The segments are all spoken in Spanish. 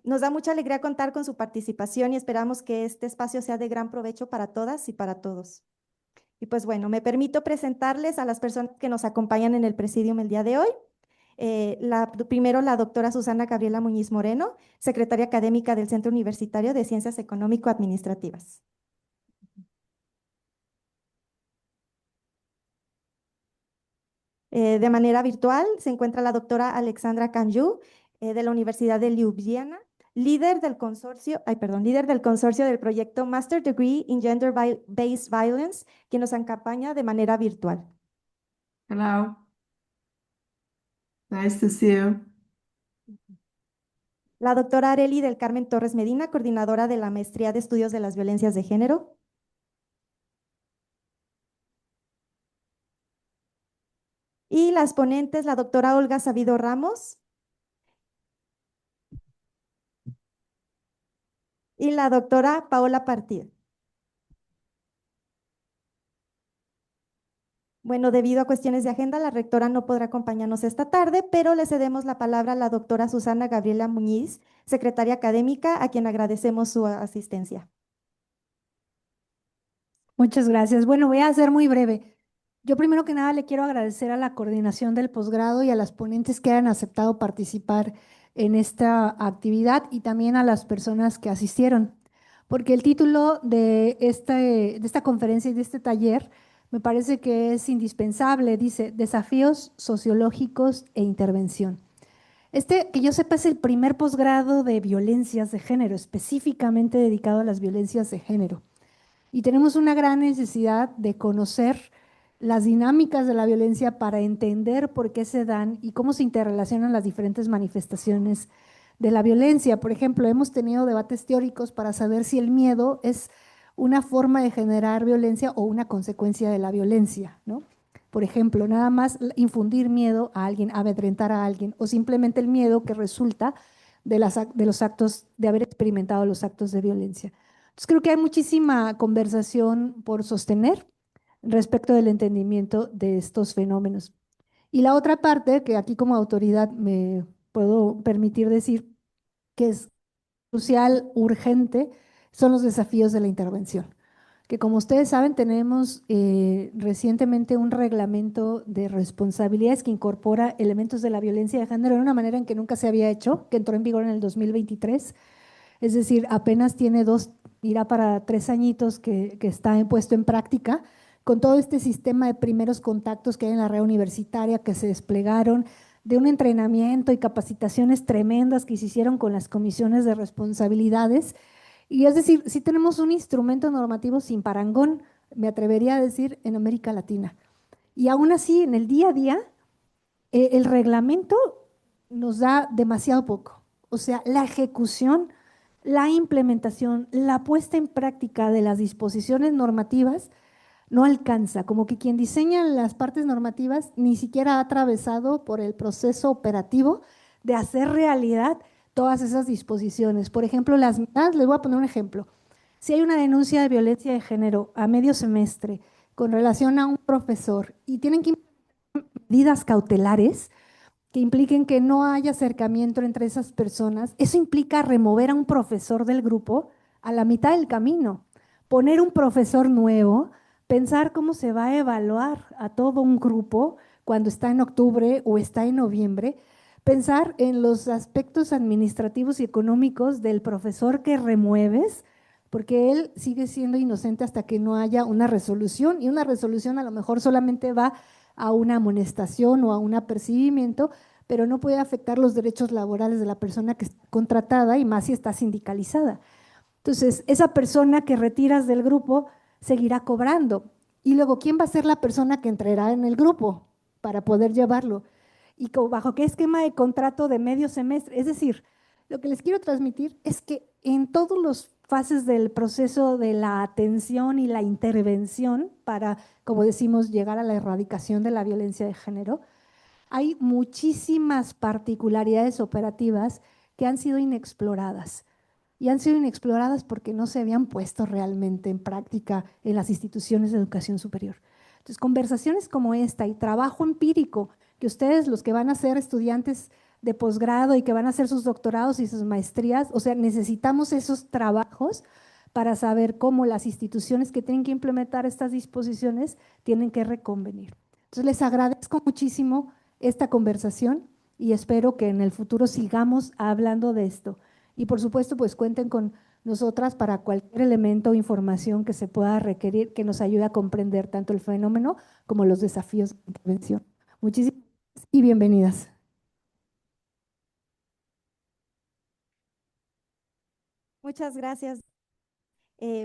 Nos da mucha alegría contar con su participación y esperamos que este espacio sea de gran provecho para todas y para todos. Y pues bueno, me permito presentarles a las personas que nos acompañan en el presidium el día de hoy. Primero, la doctora Susana Gabriela Muñiz Moreno, secretaria académica del Centro Universitario de Ciencias Económico-Administrativas. De manera virtual se encuentra la doctora Alexandra Canjú, de la Universidad de Ljubljana, líder del consorcio del proyecto Master Degree in Gender-Based Violence, quien nos acompaña de manera virtual. Hello, nice to see you. La doctora Areli del Carmen Torres Medina, coordinadora de la Maestría de Estudios de las Violencias de Género. Y las ponentes, la doctora Olga Sabido Ramos y la doctora Paola Partida. Bueno, debido a cuestiones de agenda, la rectora no podrá acompañarnos esta tarde, pero le cedemos la palabra a la doctora Susana Gabriela Muñiz, secretaria académica, a quien agradecemos su asistencia. Muchas gracias. Bueno, voy a ser muy breve. Yo primero que nada le quiero agradecer a la coordinación del posgrado y a las ponentes que han aceptado participar en esta actividad y también a las personas que asistieron, porque el título de esta conferencia y de este taller me parece que es indispensable. Dice Desafíos sociológicos e intervención. Este, que yo sepa, es el primer posgrado de violencias de género, específicamente dedicado a las violencias de género. Y tenemos una gran necesidad de conocer las dinámicas de la violencia para entender por qué se dan y cómo se interrelacionan las diferentes manifestaciones de la violencia. Por ejemplo, hemos tenido debates teóricos para saber si el miedo es una forma de generar violencia o una consecuencia de la violencia, ¿no? Por ejemplo, nada más infundir miedo a alguien, amedrentar a alguien, o simplemente el miedo que resulta de los actos, de haber experimentado los actos de violencia. Entonces, creo que hay muchísima conversación por sostener respecto del entendimiento de estos fenómenos. Y la otra parte, que aquí como autoridad me puedo permitir decir que es crucial, urgente, son los desafíos de la intervención. Que como ustedes saben, tenemos recientemente un reglamento de responsabilidades que incorpora elementos de la violencia de género de una manera en que nunca se había hecho, que entró en vigor en el 2023. Es decir, apenas tiene irá para 3 añitos que está puesto en práctica, con todo este sistema de primeros contactos que hay en la red universitaria que se desplegaron, de un entrenamiento y capacitaciones tremendas que se hicieron con las comisiones de responsabilidades. Y es decir, sí tenemos un instrumento normativo sin parangón, me atrevería a decir, en América Latina. Y aún así, en el día a día, el reglamento nos da demasiado poco. O sea, la ejecución, la implementación, la puesta en práctica de las disposiciones normativas no alcanza, como que quien diseña las partes normativas ni siquiera ha atravesado por el proceso operativo de hacer realidad todas esas disposiciones. Por ejemplo, les voy a poner un ejemplo. Si hay una denuncia de violencia de género a medio semestre con relación a un profesor y tienen que implementar medidas cautelares que impliquen que no haya acercamiento entre esas personas, eso implica remover a un profesor del grupo a la mitad del camino, poner un profesor nuevo, pensar cómo se va a evaluar a todo un grupo cuando está en octubre o está en noviembre, pensar en los aspectos administrativos y económicos del profesor que remueves, porque él sigue siendo inocente hasta que no haya una resolución, y una resolución a lo mejor solamente va a una amonestación o a un apercibimiento, pero no puede afectar los derechos laborales de la persona que está contratada y más si está sindicalizada. Entonces, esa persona que retiras del grupo seguirá cobrando. Y luego, ¿quién va a ser la persona que entrará en el grupo para poder llevarlo? ¿Y bajo qué esquema de contrato de medio semestre? Es decir, lo que les quiero transmitir es que en todas las fases del proceso de la atención y la intervención para, como decimos, llegar a la erradicación de la violencia de género, hay muchísimas particularidades operativas que han sido inexploradas. Y han sido inexploradas porque no se habían puesto realmente en práctica en las instituciones de educación superior. Entonces, conversaciones como esta y trabajo empírico que ustedes, los que van a ser estudiantes de posgrado y que van a hacer sus doctorados y sus maestrías. O sea, necesitamos esos trabajos para saber cómo las instituciones que tienen que implementar estas disposiciones tienen que reconvenir. Entonces, les agradezco muchísimo esta conversación y espero que en el futuro sigamos hablando de esto. Y por supuesto, pues cuenten con nosotras para cualquier elemento o información que se pueda requerir que nos ayude a comprender tanto el fenómeno como los desafíos de intervención. Muchísimas gracias y bienvenidas. Muchas gracias.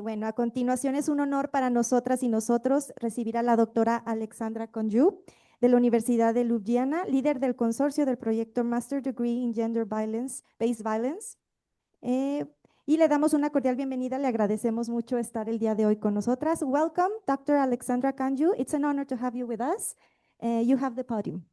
Bueno, a continuación es un honor para nosotras y nosotros recibir a la doctora Alexandra Conju de la Universidad de Ljubljana, líder del consorcio del proyecto Master Degree in Gender Violence, Based Violence. Y le damos una cordial bienvenida, le agradecemos mucho estar el día de hoy con nosotras. Welcome, Dr. Alexandra Conju. It's an honor to have you with us. You have the podium.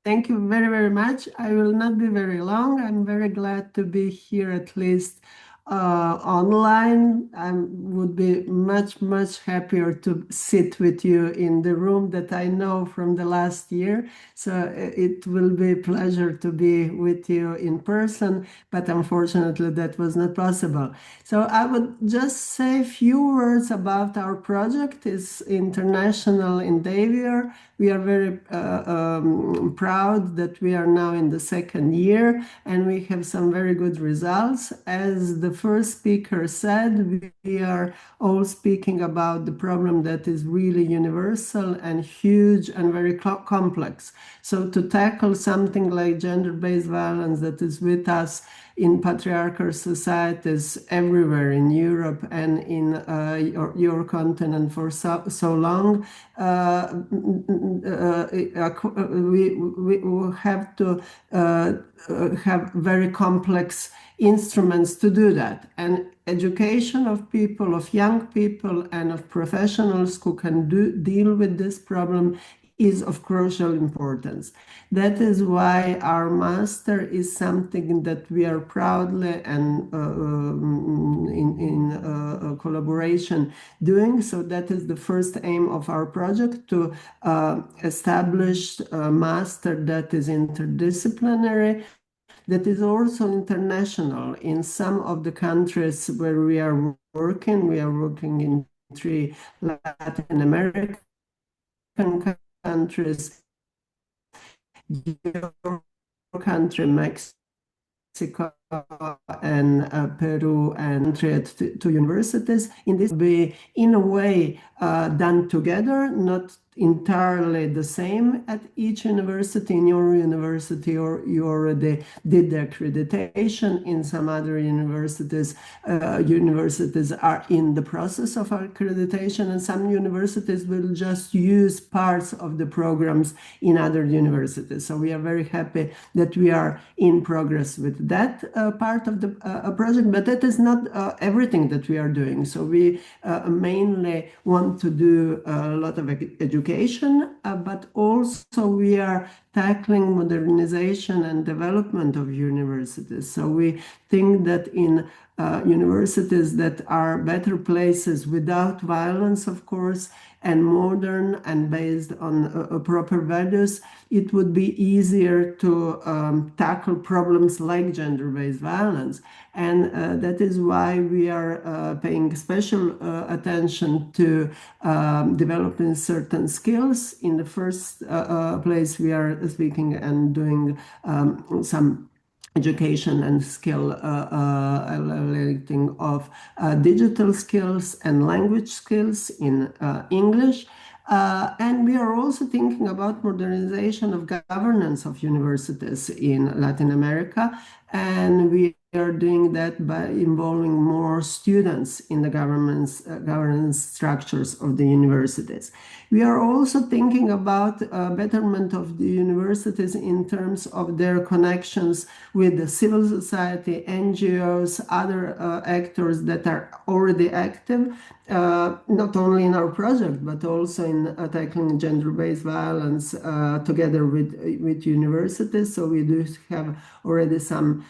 Thank you very, very much. I will not be very long. I'm very glad to be here, at least online. I would be much, much happier to sit with you in the room that I know from the last year. So it will be a pleasure to be with you in person, but unfortunately that was not possible. So I would just say a few words about our project. It's international endeavor. We are very proud that we are now in the second year and we have some very good results. As the first speaker said, we are all speaking about the problem that is really universal and huge and very complex. So to tackle something like gender-based violence that is with us in patriarchal societies everywhere in Europe and in your continent for so long, we have to have very complex instruments to do that. And education of people, of young people and of professionals who can deal with this problem is of crucial importance. That is why our master is something that we are proudly and in collaboration doing. So that is the first aim of our project, to establish a master that is interdisciplinary, that is also international. In some of the countries where we are working in 3 Latin American countries, your country, Mexico, and Peru, and to universities. In this be in a way done together, not entirely the same at each university. In your university, or you already did the accreditation. In some other universities, universities are in the process of accreditation, and some universities will just use parts of the programs in other universities. So we are very happy that we are in progress with that part of the project, but that is not everything that we are doing. So we mainly want to do a lot of education, but also we are tackling modernization and development of universities. So we think that in universities that are better places without violence, of course, and modern and based on proper values, it would be easier to tackle problems like gender-based violence. And that is why we are paying special attention to developing certain skills. In the first place, we are speaking and doing some education and skill of digital skills and language skills in English. And we are also thinking about modernization of governance of universities in Latin America. And we are doing that by involving more students in the governance structures of the universities. We are also thinking about betterment of the universities in terms of their connections with the civil society, NGOs, other actors that are already active, not only in our project, but also in tackling gender-based violence together with universities. So we do have already some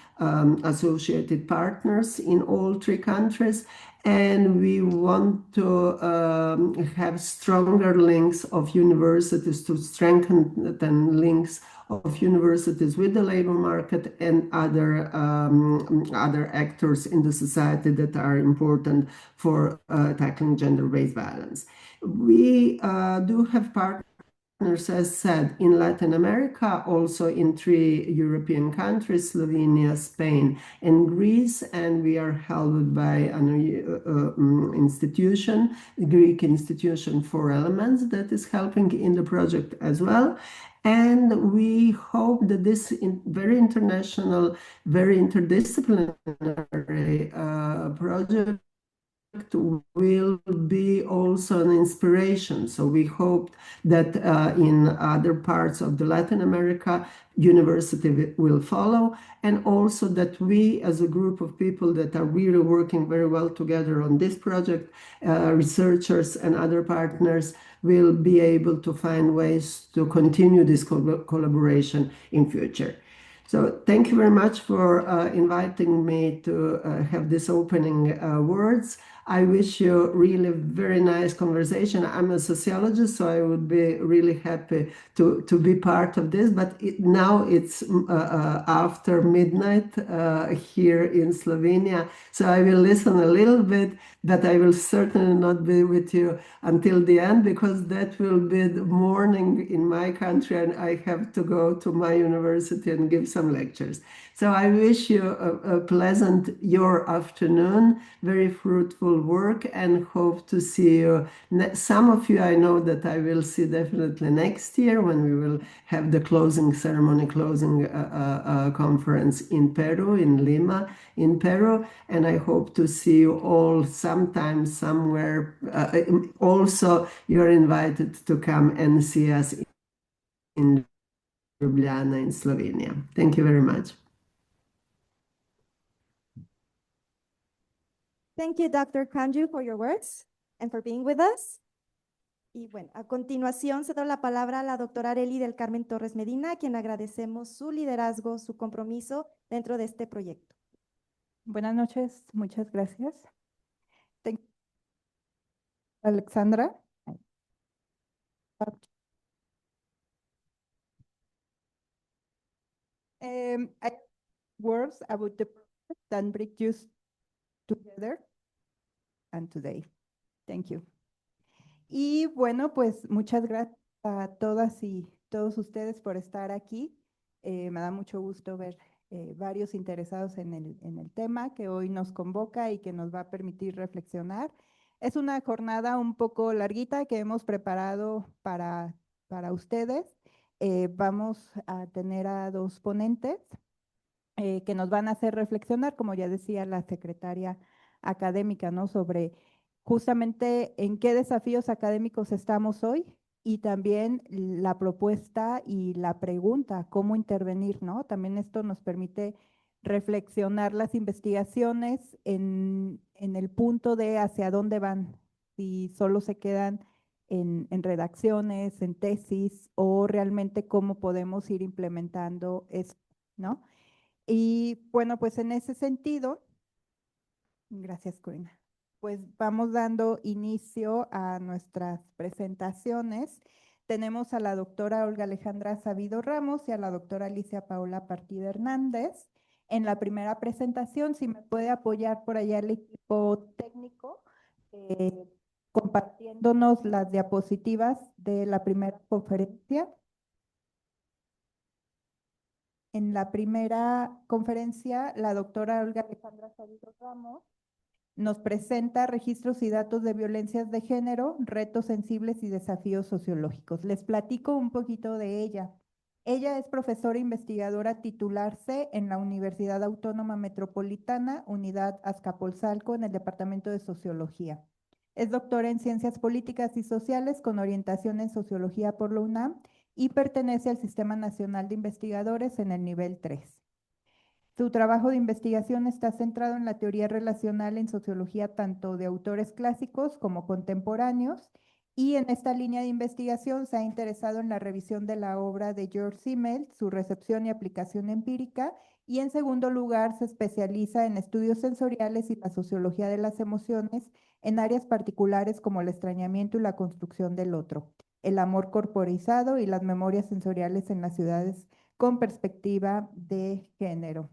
associated partners in all 3 countries. And we want to have stronger links of universities, to strengthen the links of universities with the labor market and other actors in the society that are important for tackling gender-based violence. We do have partners, as said, in Latin America, also in 3 European countries, Slovenia, Spain, and Greece, and we are held by an institution, the Greek institution for elements, that is helping in the project as well. And we hope that this very international, very interdisciplinary project will be also an inspiration. So we hope that in other parts of the Latin America, university will follow, and also that we as a group of people that are really working very well together on this project, researchers and other partners, will be able to find ways to continue this collaboration in future. So thank you very much for inviting me to have this opening words. I wish you really very nice conversation. I'm a sociologist, so I would be really happy to be part of this. But now it's after midnight here in Slovenia, so I will listen a little bit, but I will certainly not be with you until the end, because that will be the morning in my country, and I have to go to my university and give some lectures. So I wish you a pleasant your afternoon, very fruitful work, and hope to see you. Some of you I know that I will see definitely next year when we will have the closing ceremony, closing conference in Peru, in Lima, in Peru, and I hope to see you all sometime, somewhere. Also, you're invited to come and see us in Ljubljana in Slovenia. Thank you very much. Thank you, Dr. Kanju, for your words and for being with us. Y bueno, a continuación cedo la palabra a la doctora Arely del Carmen Torres Medina, a quien agradecemos su liderazgo, su compromiso dentro de este proyecto. Buenas noches, muchas gracias. Alexandra. I words about the project that bring you together and today. Thank you. Y bueno, pues muchas gracias a todas y todos ustedes por estar aquí. Me da mucho gusto ver varios interesados en el tema que hoy nos convoca y que nos va a permitir reflexionar. Es una jornada un poco larguita que hemos preparado para ustedes. Vamos a tener a 2 ponentes que nos van a hacer reflexionar, como ya decía la secretaria académica, ¿no? Sobre justamente en qué desafíos académicos estamos hoy, y también la propuesta y la pregunta, cómo intervenir, ¿no? También esto nos permite reflexionar las investigaciones en el punto de hacia dónde van, si solo se quedan en redacciones, en tesis, o realmente cómo podemos ir implementando esto, ¿no? Y bueno, pues en ese sentido, gracias, Corina, pues vamos dando inicio a nuestras presentaciones. Tenemos a la doctora Olga Alejandra Sabido Ramos y a la doctora Alicia Paola Partida Hernández. En la primera presentación, si me puede apoyar por allá el equipo técnico, compartiéndonos las diapositivas de la primera conferencia. En la primera conferencia, la doctora Olga Alejandra Sabido Ramos nos presenta registros y datos de violencias de género, retos sensibles y desafíos sociológicos. Les platico un poquito de ella. Ella es profesora investigadora titular C en la Universidad Autónoma Metropolitana, Unidad Azcapotzalco, en el Departamento de Sociología. Es doctora en Ciencias Políticas y Sociales con orientación en Sociología por la UNAM y pertenece al Sistema Nacional de Investigadores en el nivel 3. Su trabajo de investigación está centrado en la teoría relacional en sociología tanto de autores clásicos como contemporáneos, y en esta línea de investigación se ha interesado en la revisión de la obra de George Simmel, su recepción y aplicación empírica, y en segundo lugar se especializa en estudios sensoriales y la sociología de las emociones en áreas particulares como el extrañamiento y la construcción del otro, el amor corporizado y las memorias sensoriales en las ciudades con perspectiva de género.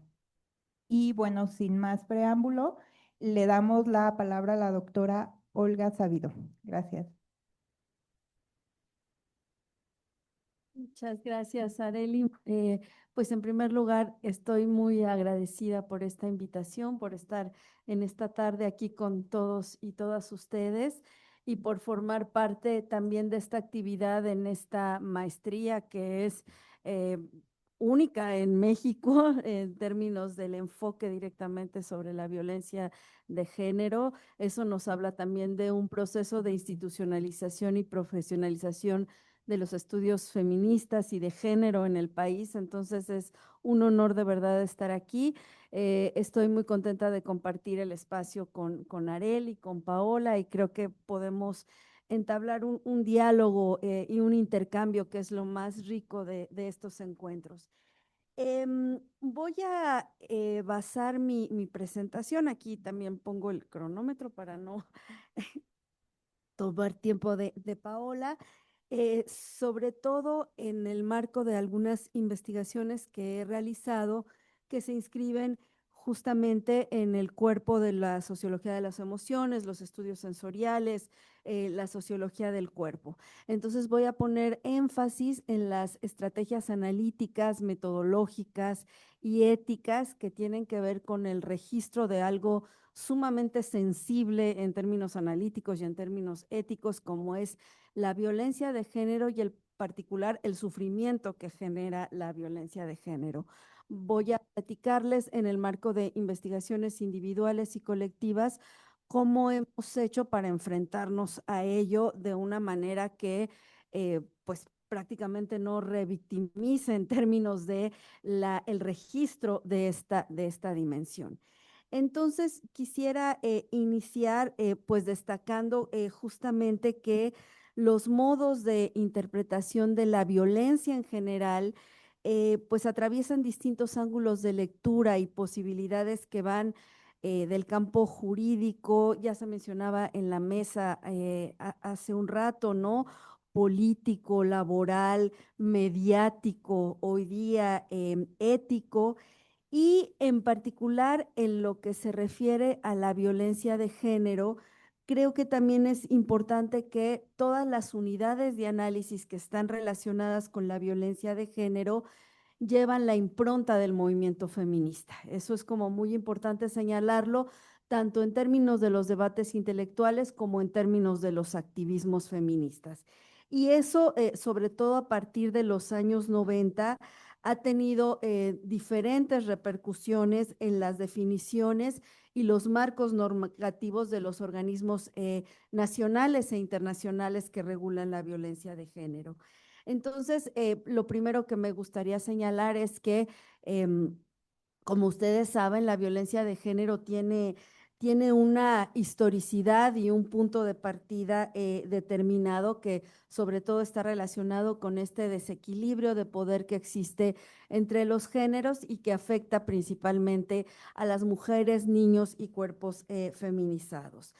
Y bueno, sin más preámbulo, le damos la palabra a la doctora Olga Sabido. Gracias. Muchas gracias, Arely. Pues en primer lugar, estoy muy agradecida por esta invitación, por estar en esta tarde aquí con todos y todas ustedes y por formar parte también de esta actividad en esta maestría que es única en México en términos del enfoque directamente sobre la violencia de género. Eso nos habla también de un proceso de institucionalización y profesionalización de los estudios feministas y de género en el país. Entonces es un honor de verdad estar aquí. Estoy muy contenta de compartir el espacio con Arely y con Paola y creo que podemos entablar un diálogo y un intercambio que es lo más rico de estos encuentros. Voy a basar mi presentación, aquí también pongo el cronómetro para no tomar tiempo de Paola, sobre todo en el marco de algunas investigaciones que he realizado que se inscriben justamente en el cuerpo de la sociología de las emociones, los estudios sensoriales, la sociología del cuerpo. Entonces voy a poner énfasis en las estrategias analíticas, metodológicas y éticas que tienen que ver con el registro de algo sumamente sensible en términos analíticos y en términos éticos, como es la violencia de género y en particular el sufrimiento que genera la violencia de género. Voy a platicarles en el marco de investigaciones individuales y colectivas cómo hemos hecho para enfrentarnos a ello de una manera que pues prácticamente no revictimice en términos de el registro de esta dimensión. Entonces, quisiera iniciar pues destacando justamente que los modos de interpretación de la violencia en general pues atraviesan distintos ángulos de lectura y posibilidades que van del campo jurídico, ya se mencionaba en la mesa hace un rato, ¿no? Político, laboral, mediático, hoy día ético, y en particular en lo que se refiere a la violencia de género. Creo que también es importante que todas las unidades de análisis que están relacionadas con la violencia de género llevan la impronta del movimiento feminista. Eso es como muy importante señalarlo, tanto en términos de los debates intelectuales como en términos de los activismos feministas. Y eso, sobre todo a partir de los años 90, ha tenido diferentes repercusiones en las definiciones y los marcos normativos de los organismos nacionales e internacionales que regulan la violencia de género. Entonces, lo primero que me gustaría señalar es que, como ustedes saben, la violencia de género tiene una historicidad y un punto de partida determinado que sobre todo está relacionado con este desequilibrio de poder que existe entre los géneros y que afecta principalmente a las mujeres, niños y cuerpos feminizados.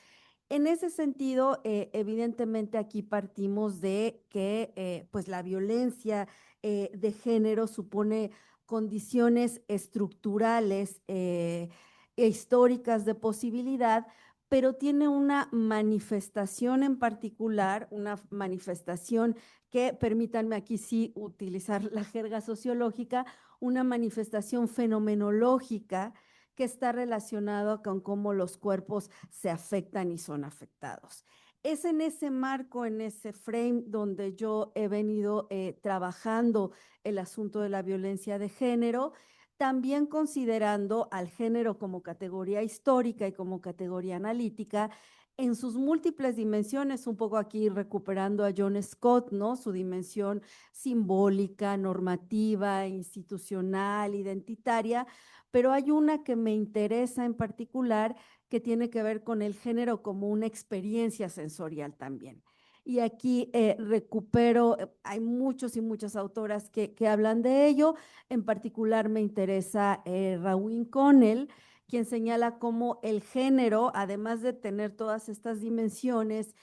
En ese sentido, evidentemente aquí partimos de que pues la violencia de género supone condiciones estructurales e históricas de posibilidad, pero tiene una manifestación en particular, una manifestación que, permítanme aquí sí utilizar la jerga sociológica, una manifestación fenomenológica que está relacionado con cómo los cuerpos se afectan y son afectados. Es en ese marco, en ese frame, donde yo he venido trabajando el asunto de la violencia de género, también considerando al género como categoría histórica y como categoría analítica en sus múltiples dimensiones, un poco aquí recuperando a John Scott, ¿no? Su dimensión simbólica, normativa, institucional, identitaria, pero hay una que me interesa en particular que tiene que ver con el género como una experiencia sensorial también. Y aquí recupero, hay muchos y muchas autoras que hablan de ello, en particular me interesa Raewyn Connell, quien señala cómo el género, además de tener todas estas dimensiones,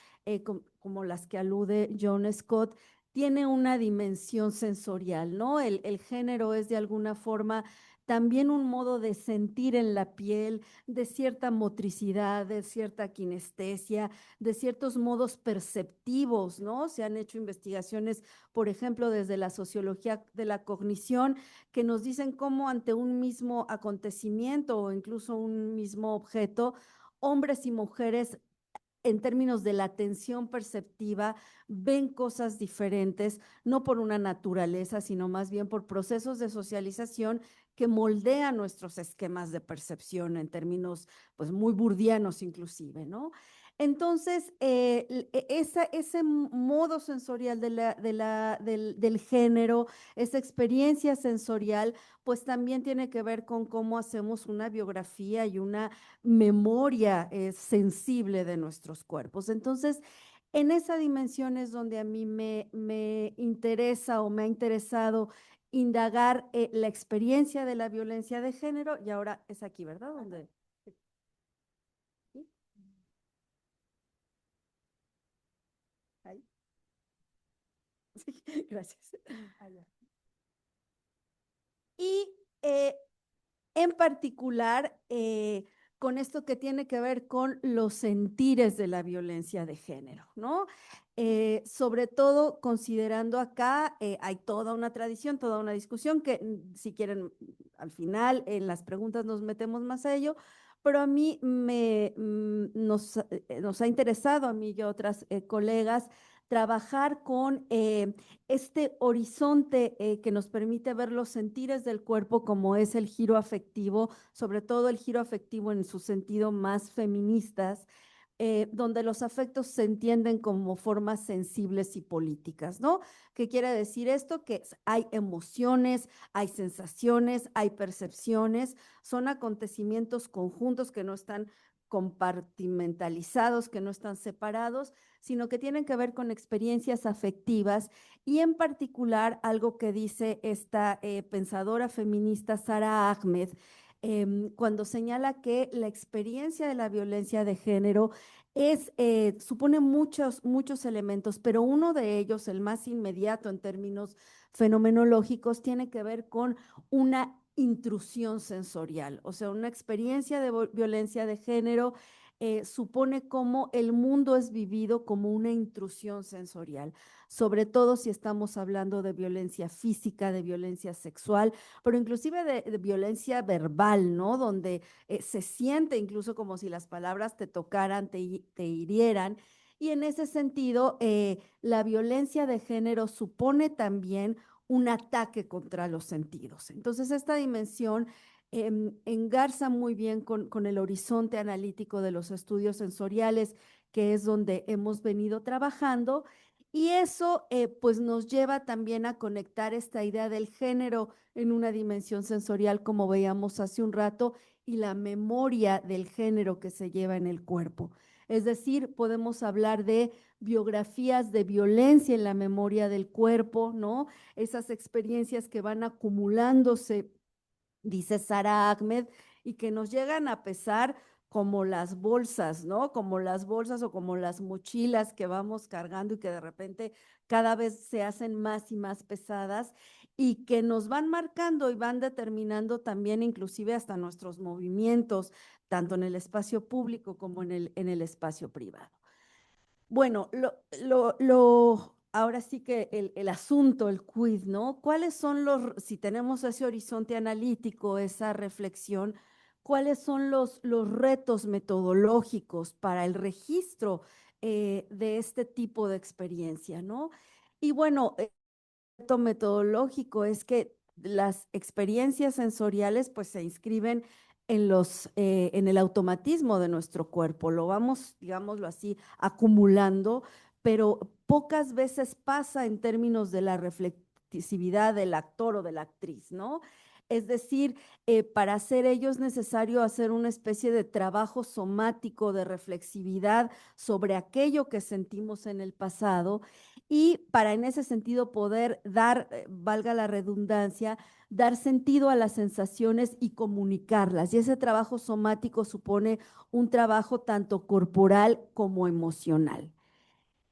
como las que alude John Scott, tiene una dimensión sensorial, ¿no? El género es de alguna forma también un modo de sentir en la piel, de cierta motricidad, de cierta kinestesia, de ciertos modos perceptivos, ¿no? Se han hecho investigaciones, por ejemplo, desde la sociología de la cognición, que nos dicen cómo ante un mismo acontecimiento o incluso un mismo objeto, hombres y mujeres en términos de la atención perceptiva, ven cosas diferentes, no por una naturaleza, sino más bien por procesos de socialización que moldean nuestros esquemas de percepción en términos pues muy burdianos inclusive, ¿no? Entonces, ese modo sensorial del género, esa experiencia sensorial, pues también tiene que ver con cómo hacemos una biografía y una memoria sensible de nuestros cuerpos. Entonces, en esa dimensión es donde a mí me interesa o me ha interesado indagar la experiencia de la violencia de género, y ahora es aquí, ¿verdad? ¿Dónde? ¿Sí? Ahí. Sí, gracias. Allá. Y en particular, con esto que tiene que ver con los sentires de la violencia de género, ¿no? Sobre todo considerando acá, hay toda una tradición, toda una discusión que si quieren, al final en las preguntas nos metemos más a ello, pero a mí nos ha interesado, a mí y a otras colegas, trabajar con este horizonte que nos permite ver los sentires del cuerpo como es el giro afectivo, sobre todo el giro afectivo en su sentido más feministas, donde los afectos se entienden como formas sensibles y políticas, ¿no? ¿Qué quiere decir esto? Que hay emociones, hay sensaciones, hay percepciones, son acontecimientos conjuntos que no están compartimentalizados, que no están separados, sino que tienen que ver con experiencias afectivas y en particular algo que dice esta pensadora feminista Sara Ahmed, cuando señala que la experiencia de la violencia de género supone muchos elementos, pero uno de ellos, el más inmediato en términos fenomenológicos, tiene que ver con una intrusión sensorial, o sea, una experiencia de violencia de género supone cómo el mundo es vivido como una intrusión sensorial, sobre todo si estamos hablando de violencia física, de violencia sexual, pero inclusive de violencia verbal, ¿no? Donde se siente incluso como si las palabras te tocaran, te hirieran. Y en ese sentido, la violencia de género supone también un ataque contra los sentidos. Entonces, esta dimensión engarza muy bien con el horizonte analítico de los estudios sensoriales, que es donde hemos venido trabajando, y eso pues nos lleva también a conectar esta idea del género en una dimensión sensorial, como veíamos hace un rato, y la memoria del género que se lleva en el cuerpo. Es decir, podemos hablar de biografías de violencia en la memoria del cuerpo, ¿no? Esas experiencias que van acumulándose, dice Sara Ahmed, y que nos llegan a pesar como las bolsas, ¿no? Como las bolsas o como las mochilas que vamos cargando y que de repente cada vez se hacen más y más pesadas y que nos van marcando y van determinando también inclusive hasta nuestros movimientos, tanto en el espacio público como en el espacio privado. Bueno, ahora sí que el asunto, el quiz, ¿no? ¿Cuáles son si tenemos ese horizonte analítico, esa reflexión, cuáles son los retos metodológicos para el registro de este tipo de experiencia, ¿no? Y bueno, el reto metodológico es que las experiencias sensoriales pues se inscriben en el automatismo de nuestro cuerpo, lo vamos, digámoslo así, acumulando, pero pocas veces pasa en términos de la reflexividad del actor o de la actriz, ¿no? Es decir, para hacer ello es necesario hacer una especie de trabajo somático de reflexividad sobre aquello que sentimos en el pasado y para en ese sentido poder dar, valga la redundancia, dar sentido a las sensaciones y comunicarlas. Y ese trabajo somático supone un trabajo tanto corporal como emocional.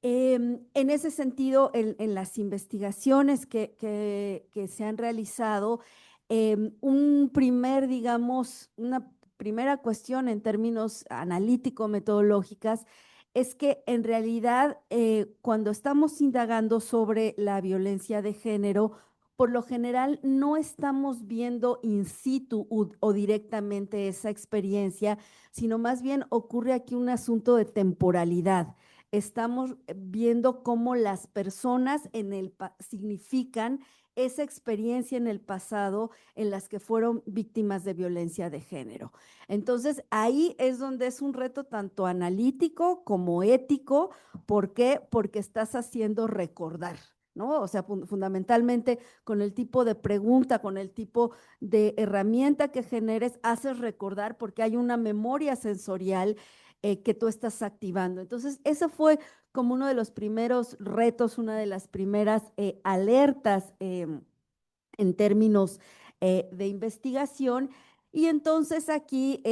En ese sentido, en las investigaciones que se han realizado, digamos, una primera cuestión en términos analítico-metodológicas es que en realidad cuando estamos indagando sobre la violencia de género, por lo general no estamos viendo in situ o directamente esa experiencia, sino más bien ocurre aquí un asunto de temporalidad. Estamos viendo cómo las personas significan esa experiencia en el pasado en las que fueron víctimas de violencia de género. Entonces, ahí es donde es un reto tanto analítico como ético. ¿Por qué? Porque estás haciendo recordar, ¿no? O sea, fundamentalmente con el tipo de pregunta, con el tipo de herramienta que generes, haces recordar porque hay una memoria sensorial que tú estás activando. Entonces, eso fue como uno de los primeros retos, una de las primeras alertas en términos de investigación. Y entonces aquí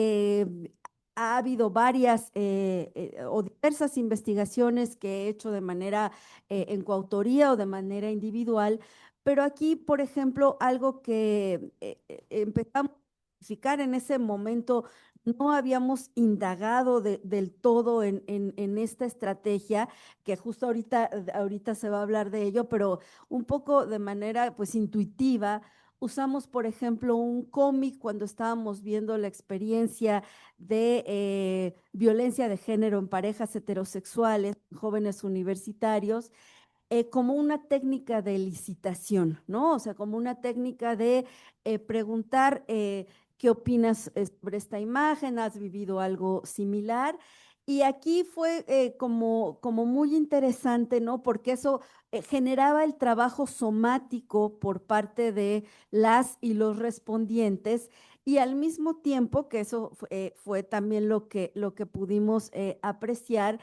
ha habido varias o diversas investigaciones que he hecho de manera en coautoría o de manera individual, pero aquí, por ejemplo, algo que empezamos a identificar en ese momento, no habíamos indagado del todo en esta estrategia, que justo ahorita se va a hablar de ello, pero un poco de manera pues intuitiva. Usamos, por ejemplo, un cómic cuando estábamos viendo la experiencia de violencia de género en parejas heterosexuales, jóvenes universitarios, como una técnica de licitación, ¿no? O sea, como una técnica de preguntar qué opinas sobre esta imagen, has vivido algo similar. Y aquí fue como muy interesante, ¿no? Porque eso generaba el trabajo somático por parte de las y los respondientes, y al mismo tiempo que eso fue también lo que pudimos apreciar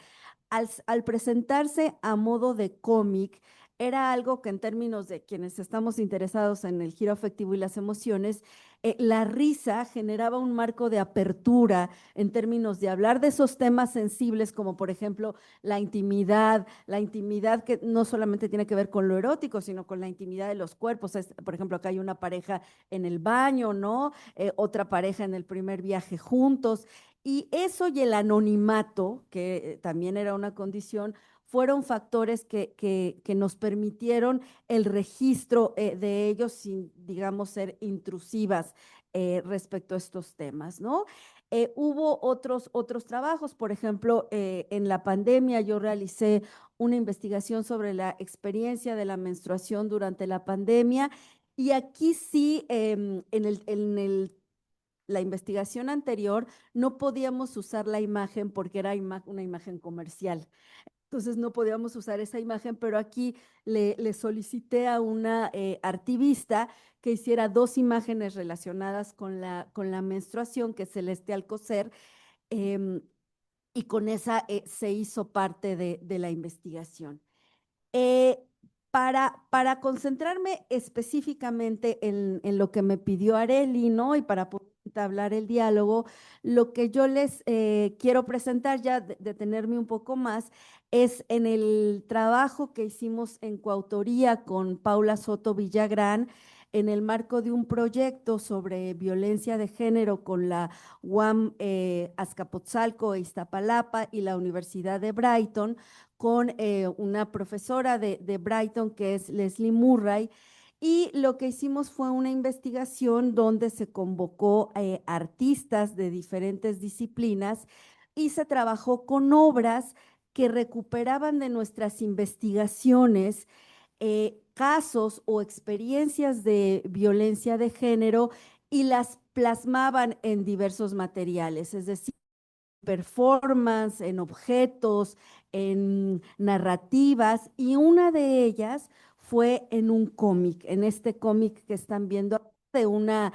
al presentarse a modo de cómic. Era algo que en términos de quienes estamos interesados en el giro afectivo y las emociones, la risa generaba un marco de apertura en términos de hablar de esos temas sensibles, como por ejemplo la intimidad que no solamente tiene que ver con lo erótico, sino con la intimidad de los cuerpos. Por ejemplo, acá hay una pareja en el baño, ¿no? Otra pareja en el primer viaje juntos. Y eso y el anonimato, que también era una condición, fueron factores que nos permitieron el registro de ellos sin, digamos, ser intrusivas respecto a estos temas, ¿no? Hubo otros trabajos, por ejemplo, en la pandemia yo realicé una investigación sobre la experiencia de la menstruación durante la pandemia, y aquí sí, la investigación anterior, no podíamos usar la imagen porque era una imagen comercial. Entonces no podíamos usar esa imagen, pero aquí le solicité a una artivista que hiciera dos imágenes relacionadas con la menstruación, que es Celeste Alcocer, em, y con esa se hizo parte de la investigación. Eh, para concentrarme específicamente en lo que me pidió Arely, ¿no? Y para poder entablar el diálogo, lo que yo les quiero presentar, ya detenerme un poco más, es en el trabajo que hicimos en coautoría con Paula Soto Villagrán, en el marco de un proyecto sobre violencia de género con la UAM Azcapotzalco e Iztapalapa y la Universidad de Brighton, con una profesora de Brighton que es Leslie Murray. Y lo que hicimos fue una investigación donde se convocó artistas de diferentes disciplinas y se trabajó con obras que recuperaban de nuestras investigaciones casos o experiencias de violencia de género y las plasmaban en diversos materiales, es decir, performance, en objetos, en narrativas, y una de ellas fue en un cómic, en este cómic que están viendo de una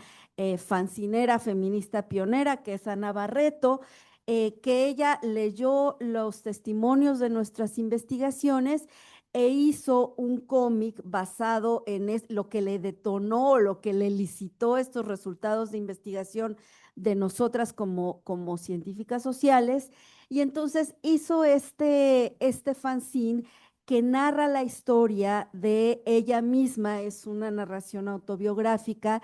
fancinera feminista pionera que es Ana Barreto, que ella leyó los testimonios de nuestras investigaciones e hizo un cómic basado en lo que le detonó, lo que le licitó estos resultados de investigación de nosotras como científicas sociales, y entonces hizo este fanzine que narra la historia de ella misma, es una narración autobiográfica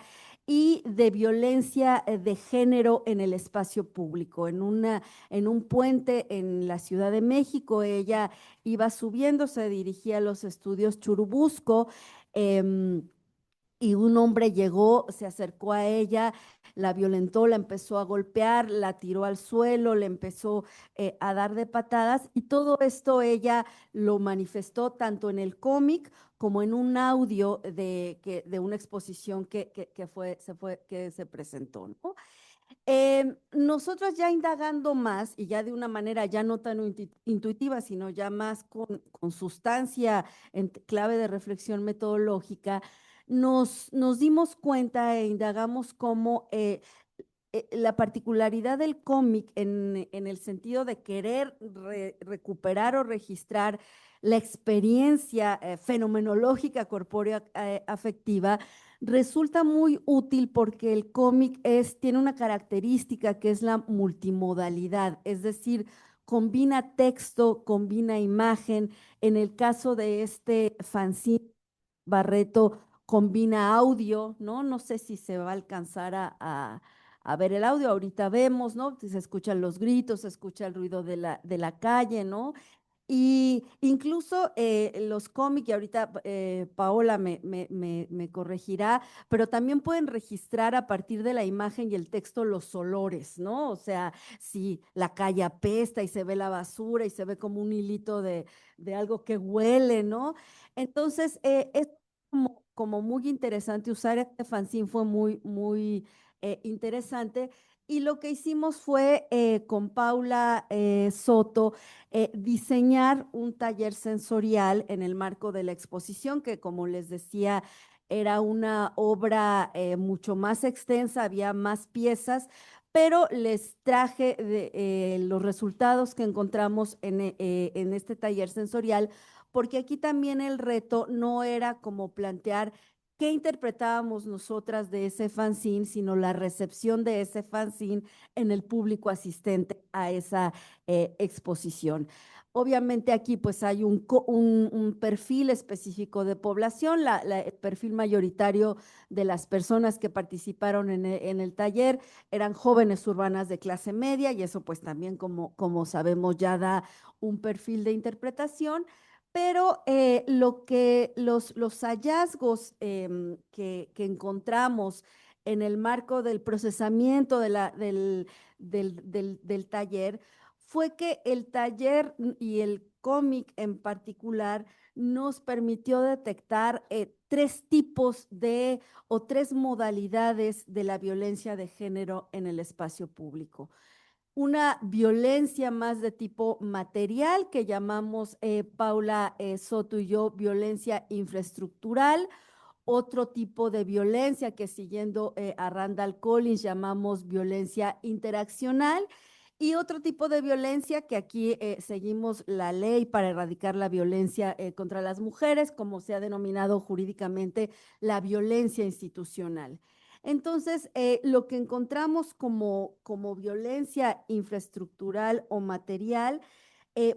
y de violencia de género en el espacio público. En un puente en la Ciudad de México, ella iba subiendo, se dirigía a los estudios Churubusco, y un hombre llegó, se acercó a ella, la violentó, la empezó a golpear, la tiró al suelo, le empezó a dar de patadas, y todo esto ella lo manifestó tanto en el cómic como en un audio de una exposición que se presentó, ¿no? Nosotros ya indagando más y ya de una manera ya no tan intuitiva, sino ya más con sustancia en clave de reflexión metodológica, nos dimos cuenta e indagamos cómo la particularidad del cómic en el sentido de querer recuperar o registrar la experiencia fenomenológica corpórea afectiva resulta muy útil porque el cómic tiene una característica que es la multimodalidad, es decir, combina texto, combina imagen. En el caso de este fanzine, Barreto combina audio, ¿no? No sé si se va a alcanzar a ver el audio, ahorita vemos, ¿no? Se escuchan los gritos, se escucha el ruido de la calle, ¿no? Y incluso los cómics, y ahorita Paola me corregirá, pero también pueden registrar a partir de la imagen y el texto los olores, ¿no? O sea, si la calle apesta y se ve la basura y se ve como un hilito de algo que huele, ¿no? Entonces, es como muy interesante usar este fanzine, fue muy interesante. Y lo que hicimos fue con Paula Soto diseñar un taller sensorial en el marco de la exposición, que como les decía, era una obra mucho más extensa, había más piezas, pero les traje los resultados que encontramos en este taller sensorial, porque aquí también el reto no era como plantear qué interpretábamos nosotras de ese fanzine, sino la recepción de ese fanzine en el público asistente a esa exposición. Obviamente aquí pues hay un perfil específico de población, el perfil mayoritario de las personas que participaron en el taller eran jóvenes urbanas de clase media, y eso pues también como sabemos ya da un perfil de interpretación. Pero los hallazgos que encontramos en el marco del procesamiento del taller fue que el taller y el cómic en particular nos permitió detectar tres tipos o tres modalidades de la violencia de género en el espacio público. Una violencia más de tipo material, que llamamos Paula Soto y yo violencia infraestructural; otro tipo de violencia que, siguiendo a Randall Collins, llamamos violencia interaccional; y otro tipo de violencia que aquí seguimos la ley para erradicar la violencia contra las mujeres, como se ha denominado jurídicamente la violencia institucional. Entonces, lo que encontramos como violencia infraestructural o material,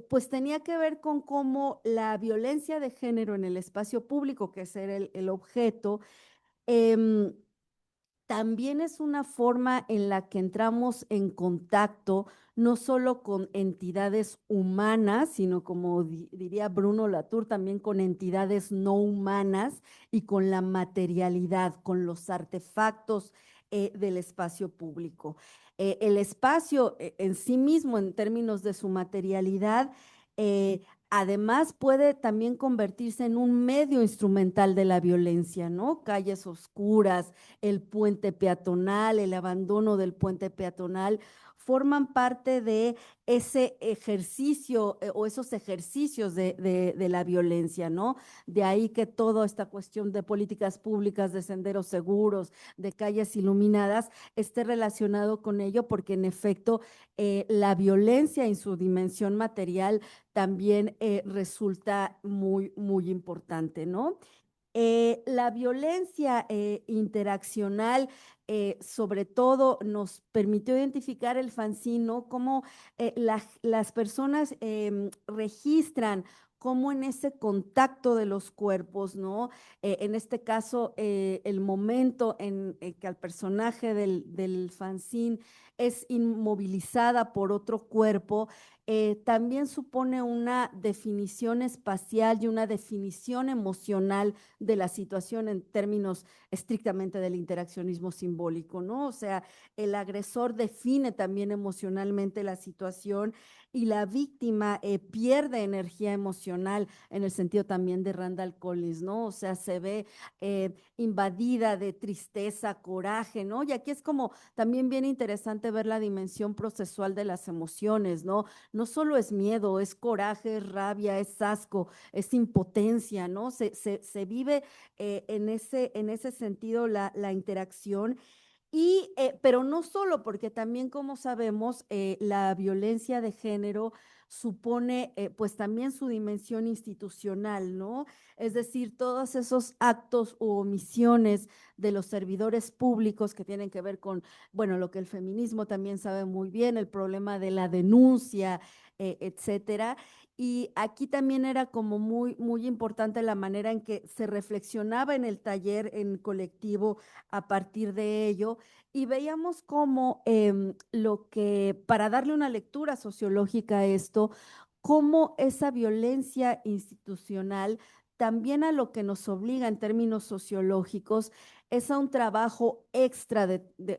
pues tenía que ver con cómo la violencia de género en el espacio público, que es el objeto, también es una forma en la que entramos en contacto no solo con entidades humanas, sino, como diría Bruno Latour, también con entidades no humanas y con la materialidad, con los artefactos del espacio público. El espacio en sí mismo, en términos de su materialidad, además puede también convertirse en un medio instrumental de la violencia, ¿no? Calles oscuras, el puente peatonal, el abandono del puente peatonal, forman parte de ese ejercicio o esos ejercicios de la violencia, ¿no? De ahí que toda esta cuestión de políticas públicas, de senderos seguros, de calles iluminadas, esté relacionado con ello, porque en efecto la violencia en su dimensión material también resulta muy importante, ¿no? La violencia interaccional, sobre todo, nos permitió identificar el fanzine, ¿no? Cómo las personas registran cómo en ese contacto de los cuerpos, ¿no? En este caso, el momento en que al personaje del fanzine es inmovilizada por otro cuerpo, también supone una definición espacial y una definición emocional de la situación en términos estrictamente del interaccionismo simbólico, ¿no? O sea, el agresor define también emocionalmente la situación y la víctima pierde energía emocional en el sentido también de Randall Collins, ¿no? O sea, se ve invadida de tristeza, coraje, ¿no? Y aquí es como también bien interesante ver la dimensión procesual de las emociones, ¿no? No solo es miedo, es coraje, es rabia, es asco, es impotencia, ¿no? Se vive en ese sentido la interacción. Y, pero no solo, porque también, como sabemos, la violencia de género supone pues también su dimensión institucional, ¿no? Es decir, todos esos actos u omisiones de los servidores públicos que tienen que ver con, bueno, lo que el feminismo también sabe muy bien, el problema de la denuncia, etcétera. Y aquí también era como muy importante la manera en que se reflexionaba en el taller en colectivo a partir de ello y veíamos cómo lo que, para darle una lectura sociológica a esto, cómo esa violencia institucional también a lo que nos obliga en términos sociológicos es a un trabajo extra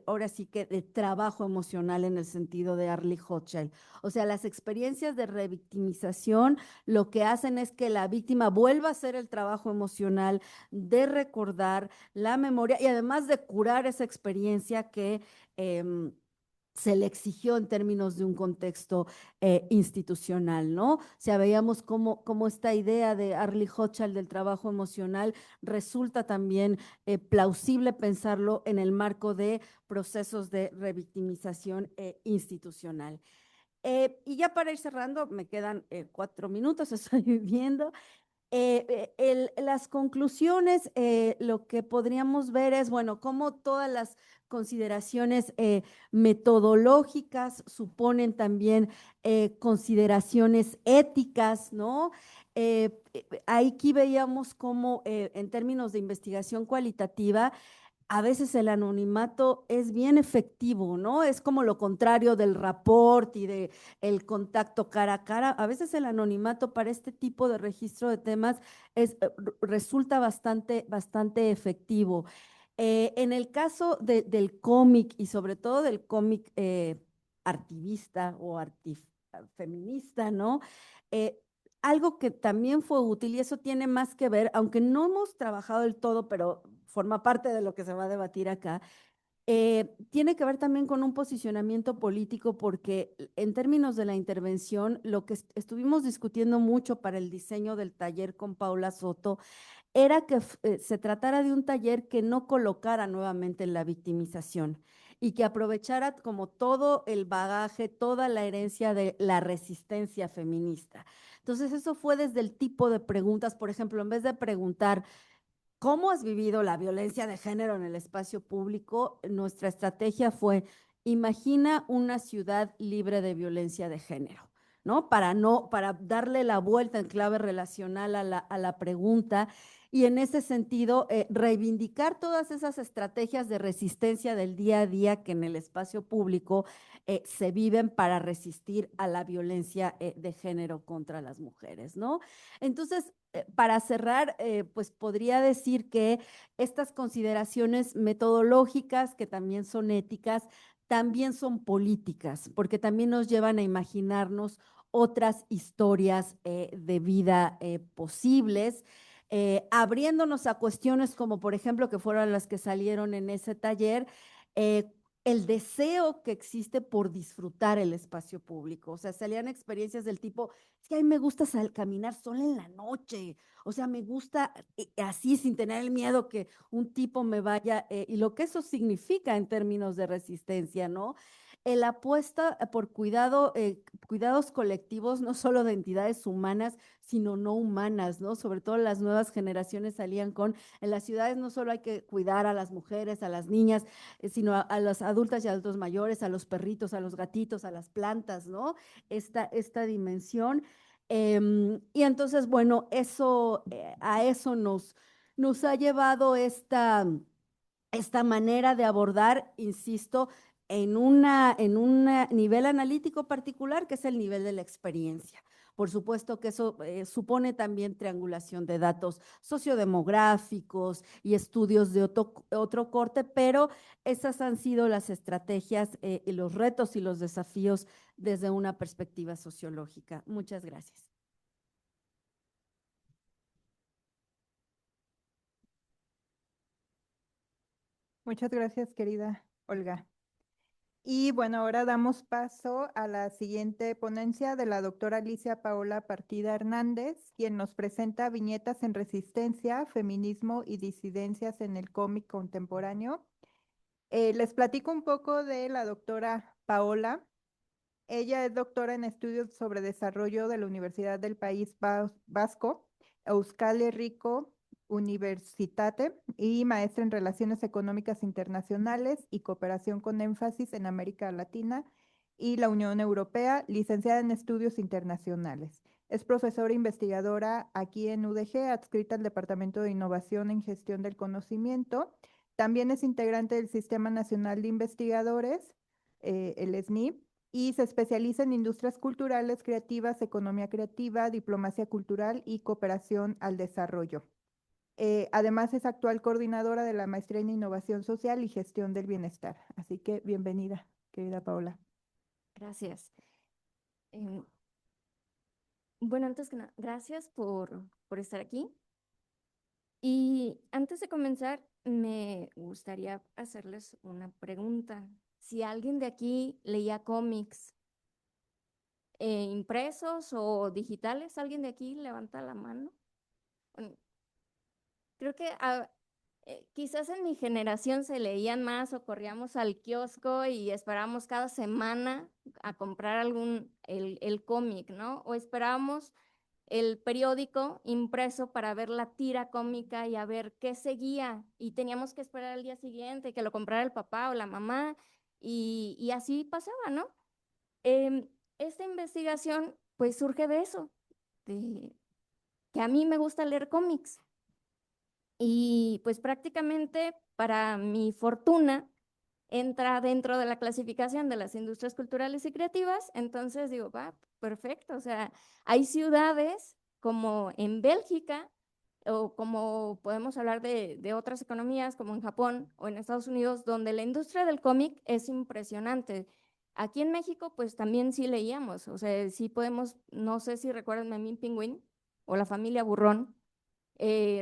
ahora sí que de trabajo emocional en el sentido de Arlie Hochschild. O sea, las experiencias de revictimización lo que hacen es que la víctima vuelva a hacer el trabajo emocional de recordar la memoria y además de curar esa experiencia que se le exigió en términos de un contexto institucional, ¿no? O sea, veíamos cómo esta idea de Arlie Hochschild del trabajo emocional resulta también plausible pensarlo en el marco de procesos de revictimización institucional. Y ya para ir cerrando, me quedan 4 minutos, estoy viviendo. Las conclusiones, lo que podríamos ver es, bueno, cómo todas las consideraciones metodológicas suponen también consideraciones éticas, ¿no? Aquí veíamos cómo en términos de investigación cualitativa, a veces el anonimato es bien efectivo, ¿no? Es como lo contrario del rapport y de el contacto cara a cara. A veces el anonimato para este tipo de registro de temas resulta bastante efectivo. En el caso del cómic y sobre todo del cómic artivista o feminista, ¿no? Eh, Algo que también fue útil y eso tiene más que ver, aunque no hemos trabajado del todo, pero forma parte de lo que se va a debatir acá, tiene que ver también con un posicionamiento político porque en términos de la intervención, lo que estuvimos discutiendo mucho para el diseño del taller con Paula Soto era que se tratara de un taller que no colocara nuevamente en la victimización y que aprovechara como todo el bagaje, toda la herencia de la resistencia feminista. Entonces, eso fue desde el tipo de preguntas, por ejemplo, en vez de preguntar, ¿cómo has vivido la violencia de género en el espacio público? Nuestra estrategia fue, imagina una ciudad libre de violencia de género, ¿no? Para darle la vuelta en clave relacional a la pregunta y en ese sentido reivindicar todas esas estrategias de resistencia del día a día que en el espacio público se viven para resistir a la violencia de género contra las mujeres, ¿no? Entonces, para cerrar, pues podría decir que estas consideraciones metodológicas, que también son éticas, también son políticas, porque también nos llevan a imaginarnos otras historias de vida posibles, abriéndonos a cuestiones como, por ejemplo, que fueron las que salieron en ese taller, eh, el deseo que existe por disfrutar el espacio público. O sea, salían experiencias del tipo, es que a mí me gusta caminar sola en la noche, o sea, me gusta así sin tener el miedo que un tipo me vaya, y lo que eso significa en términos de resistencia, ¿no? el apuesta por cuidados colectivos, no solo de entidades humanas, sino no humanas, ¿no? Sobre todo las nuevas generaciones salían con, en las ciudades no solo hay que cuidar a las mujeres, a las niñas, sino a las adultas y adultos mayores, a los perritos, a los gatitos, a las plantas, ¿no? Esta dimensión. Y entonces, bueno, a eso nos ha llevado esta manera de abordar, insisto, en un nivel analítico particular, que es el nivel de la experiencia. Por supuesto que eso supone también triangulación de datos sociodemográficos y estudios de otro corte, pero esas han sido las estrategias y los retos y los desafíos desde una perspectiva sociológica. Muchas gracias. Muchas gracias, querida Olga. Y bueno, ahora damos paso a la siguiente ponencia de la doctora Alicia Paola Partida Hernández, quien nos presenta Viñetas en Resistencia, Feminismo y Disidencias en el Cómic Contemporáneo. Les platico un poco de la doctora Paola. Ella es doctora en estudios sobre desarrollo de la Universidad del País Vasco, Euskal Herriko Universitate, y maestra en Relaciones Económicas Internacionales y Cooperación con énfasis en América Latina y la Unión Europea, licenciada en Estudios Internacionales. Es profesora investigadora aquí en UDG, adscrita al Departamento de Innovación en Gestión del Conocimiento. También es integrante del Sistema Nacional de Investigadores, el SNI, y se especializa en industrias culturales creativas, economía creativa, diplomacia cultural y cooperación al desarrollo. Además, es actual coordinadora de la Maestría en Innovación Social y Gestión del Bienestar. Así que bienvenida, querida Paola. Gracias. Bueno, antes que nada, gracias por estar aquí. Y antes de comenzar, me gustaría hacerles una pregunta. Si alguien de aquí leía cómics impresos o digitales, ¿alguien de aquí levanta la mano? Bueno, creo que quizás en mi generación se leían más o corríamos al kiosco y esperábamos cada semana a comprar el cómic, ¿no? O esperábamos el periódico impreso para ver la tira cómica y a ver qué seguía. Y teníamos que esperar al día siguiente que lo comprara el papá o la mamá y así pasaba, ¿no? Esta investigación pues surge de eso, de que a mí me gusta leer cómics. Y pues prácticamente para mi fortuna entra dentro de la clasificación de las industrias culturales y creativas, entonces digo, va, perfecto, o sea, hay ciudades como en Bélgica o como podemos hablar de otras economías como en Japón o en Estados Unidos, donde la industria del cómic es impresionante. Aquí en México, pues también sí leíamos, o sea, sí podemos, no sé si recuerdan Memín Pingüín o la familia Burrón,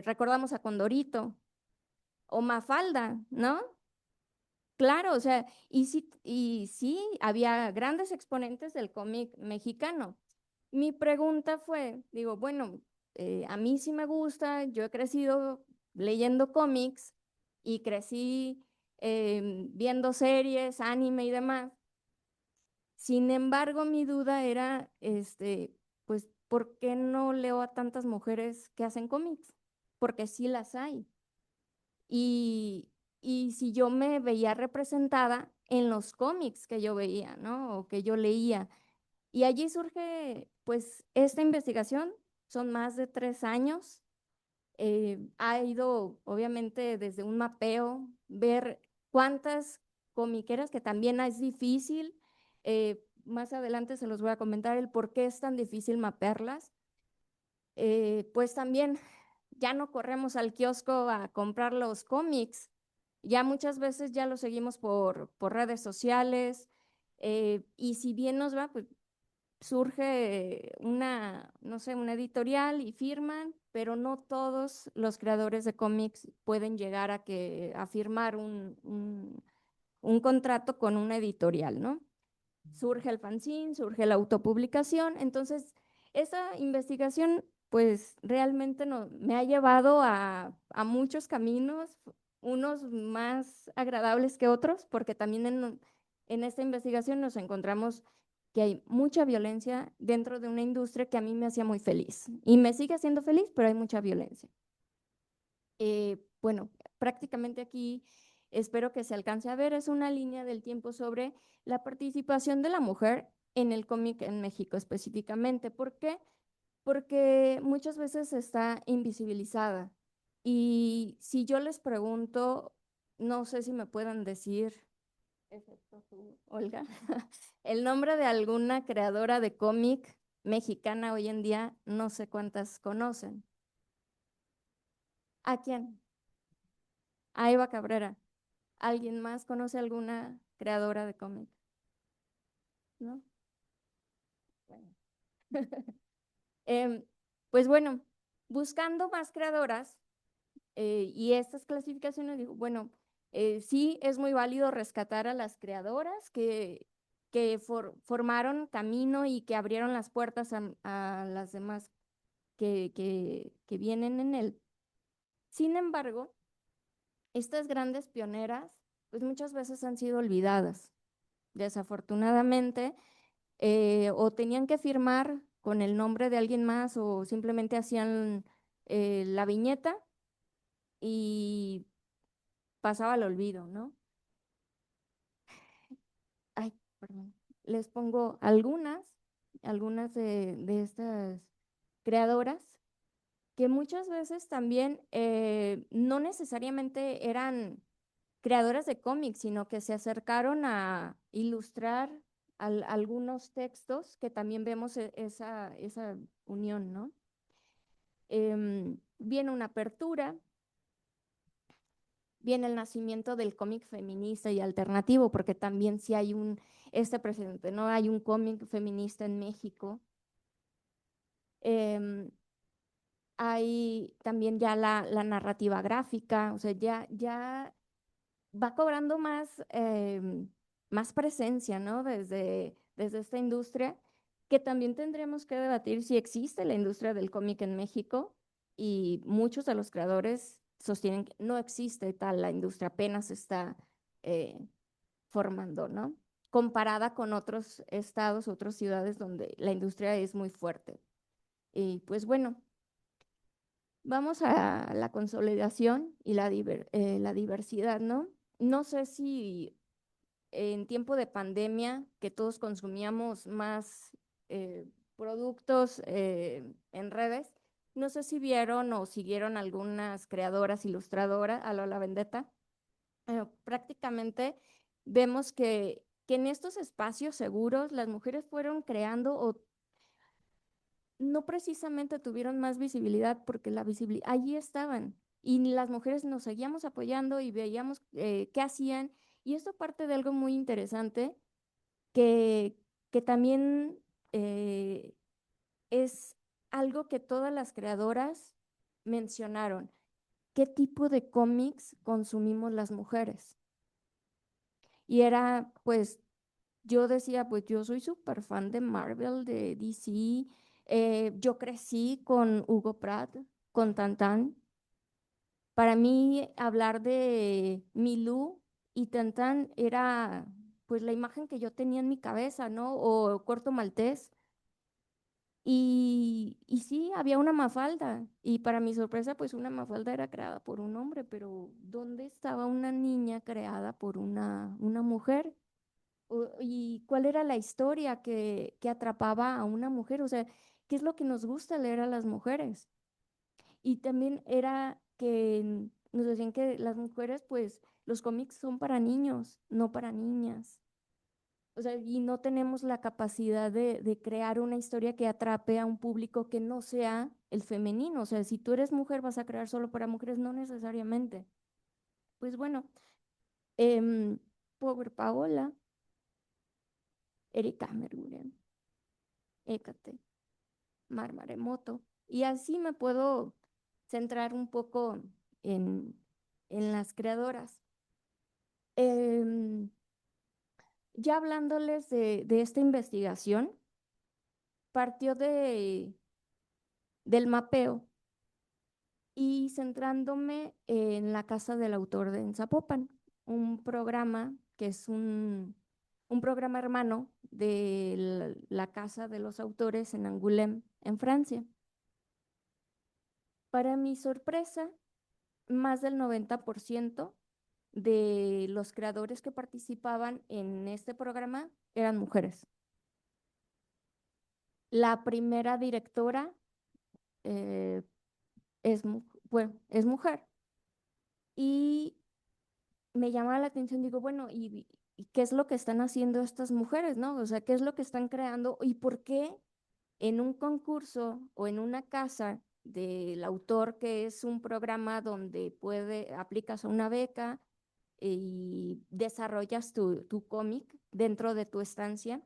recordamos a Condorito o Mafalda, ¿no? Claro, o sea, y sí, había grandes exponentes del cómic mexicano. Mi pregunta fue, digo, bueno, a mí sí me gusta, yo he crecido leyendo cómics y crecí viendo series, anime y demás. Sin embargo, mi duda era, pues, ¿por qué no leo a tantas mujeres que hacen cómics? Porque sí las hay. Y, y si yo me veía representada en los cómics que yo veía, ¿no? O que yo leía. Y allí surge, pues, esta investigación. Son más de 3 años. Ha ido, obviamente, desde un mapeo, ver cuántas comiqueras, que también es difícil. Más adelante se los voy a comentar el por qué es tan difícil mapearlas. Pues también ya no corremos al kiosco a comprar los cómics, ya muchas veces ya los seguimos por redes sociales, y si bien nos va, pues surge una, no sé, una editorial y firman, pero no todos los creadores de cómics pueden llegar a firmar un contrato con una editorial, ¿no? Surge el fanzine, surge la autopublicación, entonces esa investigación pues realmente me ha llevado a muchos caminos, unos más agradables que otros, porque también en esta investigación nos encontramos que hay mucha violencia dentro de una industria que a mí me hacía muy feliz y me sigue haciendo feliz, pero hay mucha violencia. Bueno, prácticamente aquí espero que se alcance a ver, es una línea del tiempo sobre la participación de la mujer en el cómic en México específicamente. ¿Por qué? Porque muchas veces está invisibilizada. Y si yo les pregunto, no sé si me puedan decir, excepto tú, Olga, el nombre de alguna creadora de cómic mexicana hoy en día, no sé cuántas conocen. ¿A quién? A Eva Cabrera. ¿Alguien más conoce alguna creadora de cómic? ¿No? Bueno. Pues bueno, buscando más creadoras y estas clasificaciones, digo, bueno, sí es muy válido rescatar a las creadoras que formaron camino y que abrieron las puertas a las demás que vienen en él. Sin embargo, estas grandes pioneras, pues muchas veces han sido olvidadas. Desafortunadamente, o tenían que firmar con el nombre de alguien más o simplemente hacían la viñeta y pasaba al olvido, ¿no? Ay, perdón. Les pongo algunas de estas creadoras que muchas veces también no necesariamente eran creadoras de cómics, sino que se acercaron a ilustrar algunos textos que también vemos esa unión, ¿no? Viene una apertura, viene el nacimiento del cómic feminista y alternativo, porque también sí hay este precedente, ¿no? Hay un cómic feminista en México. Hay también ya la narrativa gráfica, o sea, ya va cobrando más presencia, ¿no? Desde esta industria, que también tendremos que debatir si existe la industria del cómic en México y muchos de los creadores sostienen que no existe tal, la industria apenas se está eh, formando, ¿no? Comparada con otros estados, otras ciudades donde la industria es muy fuerte. Y pues bueno, vamos a la consolidación y la diversidad, ¿no? No sé si en tiempo de pandemia, que todos consumíamos más productos en redes, no sé si vieron o siguieron algunas creadoras, ilustradoras, a la Vendetta. Prácticamente vemos que en estos espacios seguros las mujeres fueron creando o no precisamente tuvieron más visibilidad porque la visibilidad, allí estaban y las mujeres nos seguíamos apoyando y veíamos qué hacían. Y esto parte de algo muy interesante que, que también es algo que todas las creadoras mencionaron. ¿Qué tipo de cómics consumimos las mujeres? Y era, pues, yo decía, pues yo soy súper fan de Marvel, de DC. Yo crecí con Hugo Pratt, con Tantan. Para mí, hablar de Milú y Tantan era, pues, la imagen que yo tenía en mi cabeza, ¿no? O Corto Maltés. Y sí, había una Mafalda. Y para mi sorpresa, pues una Mafalda era creada por un hombre, pero ¿dónde estaba una niña creada por una mujer? ¿Y cuál era la historia que atrapaba a una mujer? O sea, ¿qué es lo que nos gusta leer a las mujeres? Y también era que nos decían que las mujeres, pues, los cómics son para niños, no para niñas. O sea, y no tenemos la capacidad de crear una historia que atrape a un público que no sea el femenino. O sea, si tú eres mujer, vas a crear solo para mujeres, no necesariamente. Pues bueno, Power Paola, Erika Merguren, Hécate, Mar Maremoto. Y así me puedo centrar un poco en las creadoras. Em, ya hablándoles de esta investigación, partió del mapeo y centrándome en la Casa del Autor de Zapopan, un programa que es un un programa hermano de la Casa de los Autores en Angoulême, en Francia. Para mi sorpresa, más del 90% de los creadores que participaban en este programa eran mujeres. La primera directora es mujer. Y me llamaba la atención, digo, bueno, ¿y qué es lo que están haciendo estas mujeres, no? O sea, ¿qué es lo que están creando? ¿Y por qué en un concurso o en una casa del autor, que es un programa donde aplicas a una beca y desarrollas tu cómic dentro de tu estancia?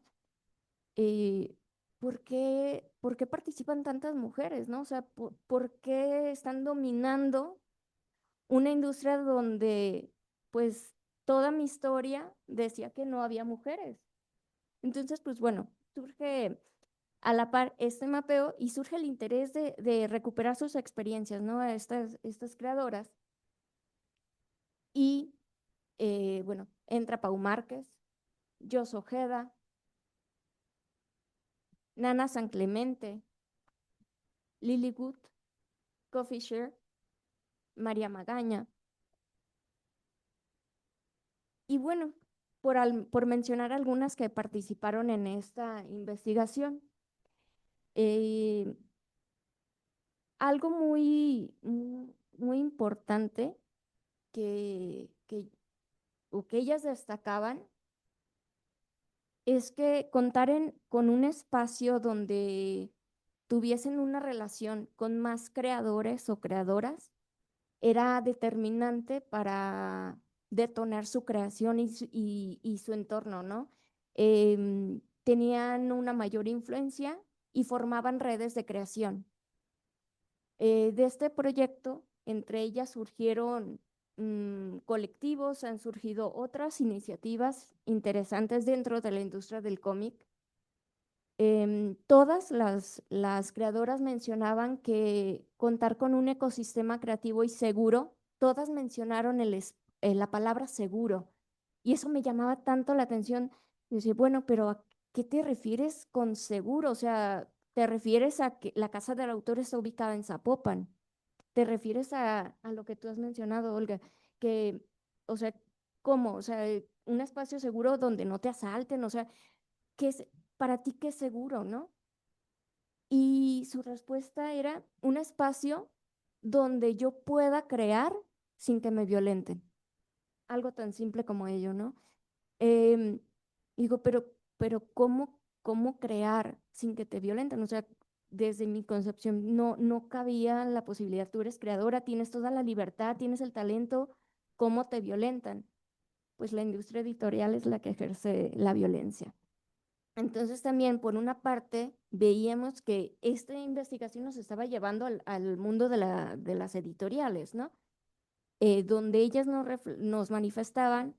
¿Por qué participan tantas mujeres, no? O sea, ¿por qué están dominando una industria donde, pues, toda mi historia decía que no había mujeres? Entonces, pues bueno, surge a la par este mapeo y surge el interés de recuperar sus experiencias, ¿no? A estas creadoras. Y, bueno, entra Pau Márquez, Jos Ojeda, Nana San Clemente, Lily Wood, Coffee Share, María Magaña. Y bueno, por mencionar algunas que participaron en esta investigación. Algo muy importante o que ellas destacaban es que con un espacio donde tuviesen una relación con más creadores o creadoras era determinante para detonar su creación y su entorno, ¿no? Tenían una mayor influencia y formaban redes de creación. De este proyecto, entre ellas surgieron colectivos, han surgido otras iniciativas interesantes dentro de la industria del cómic. Todas las creadoras mencionaban que contar con un ecosistema creativo y seguro, todas mencionaron la palabra seguro, y eso me llamaba tanto la atención. Y decía, bueno, pero ¿a qué te refieres con seguro? O sea, ¿te refieres a que la casa del autor está ubicada en Zapopan? ¿Te refieres a lo que tú has mencionado, Olga? Que, o sea, ¿cómo? O sea, un espacio seguro donde no te asalten, o sea, ¿qué es para ti qué es seguro, no? Y su respuesta era un espacio donde yo pueda crear sin que me violenten. Algo tan simple como ello, ¿no? Em, Digo, pero ¿cómo crear sin que te violenten? O sea, desde mi concepción no cabía la posibilidad. Tú eres creadora, tienes toda la libertad, tienes el talento, ¿cómo te violentan? Pues la industria editorial es la que ejerce la violencia. Entonces también, por una parte, veíamos que esta investigación nos estaba llevando al mundo de las editoriales, ¿no? Donde ellas nos manifestaban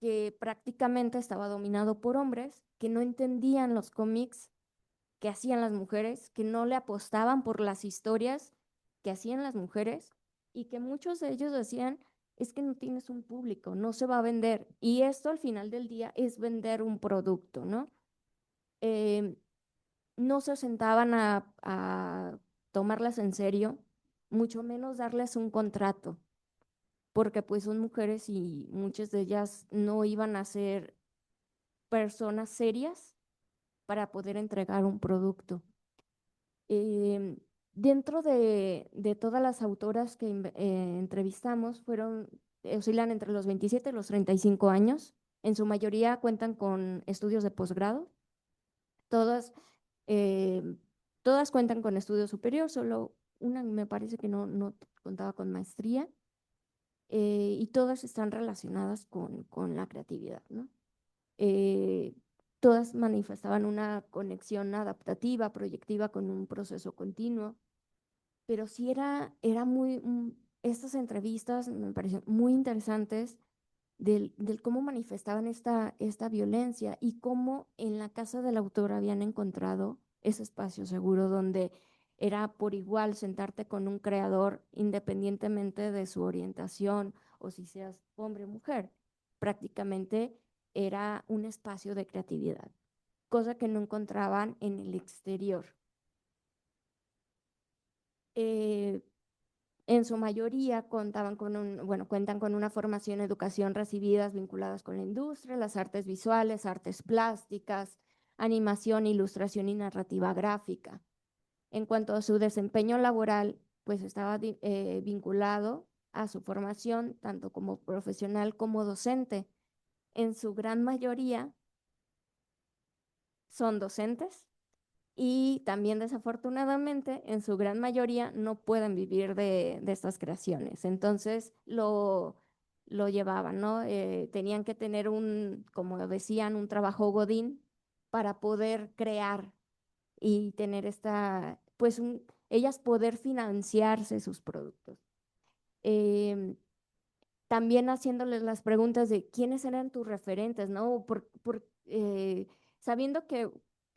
que prácticamente estaba dominado por hombres que no entendían los cómics que hacían las mujeres, que no le apostaban por las historias que hacían las mujeres y que muchos de ellos decían, es que no tienes un público, no se va a vender. Y esto al final del día es vender un producto, ¿no? No se sentaban a tomarlas en serio, mucho menos darles un contrato, porque pues son mujeres y muchas de ellas no iban a ser personas serias para poder entregar un producto. Dentro de todas las autoras que entrevistamos, oscilan entre los 27 y los 35 años. En su mayoría cuentan con estudios de posgrado. Todas, eh, todas cuentan con estudio superior, solo una me parece que no contaba con maestría. Y todas están relacionadas con la creatividad, ¿no? Todas manifestaban una conexión adaptativa, proyectiva con un proceso continuo, pero sí estas entrevistas me parecieron muy interesantes del cómo manifestaban esta violencia y cómo en la casa del autor habían encontrado ese espacio seguro donde era por igual sentarte con un creador independientemente de su orientación o si seas hombre o mujer. Prácticamente era un espacio de creatividad, cosa que no encontraban en el exterior. En su mayoría cuentan con una formación, educación recibidas vinculadas con la industria, las artes visuales, artes plásticas, animación, ilustración y narrativa gráfica. En cuanto a su desempeño laboral, pues estaba vinculado a su formación tanto como profesional como docente. En su gran mayoría son docentes y también desafortunadamente en su gran mayoría no pueden vivir de estas creaciones. Entonces lo llevaban, ¿no? Tenían que tener como decían, un trabajo godín para poder crear y tener ellas poder financiarse sus productos. También haciéndoles las preguntas de quiénes eran tus referentes, ¿no? Sabiendo que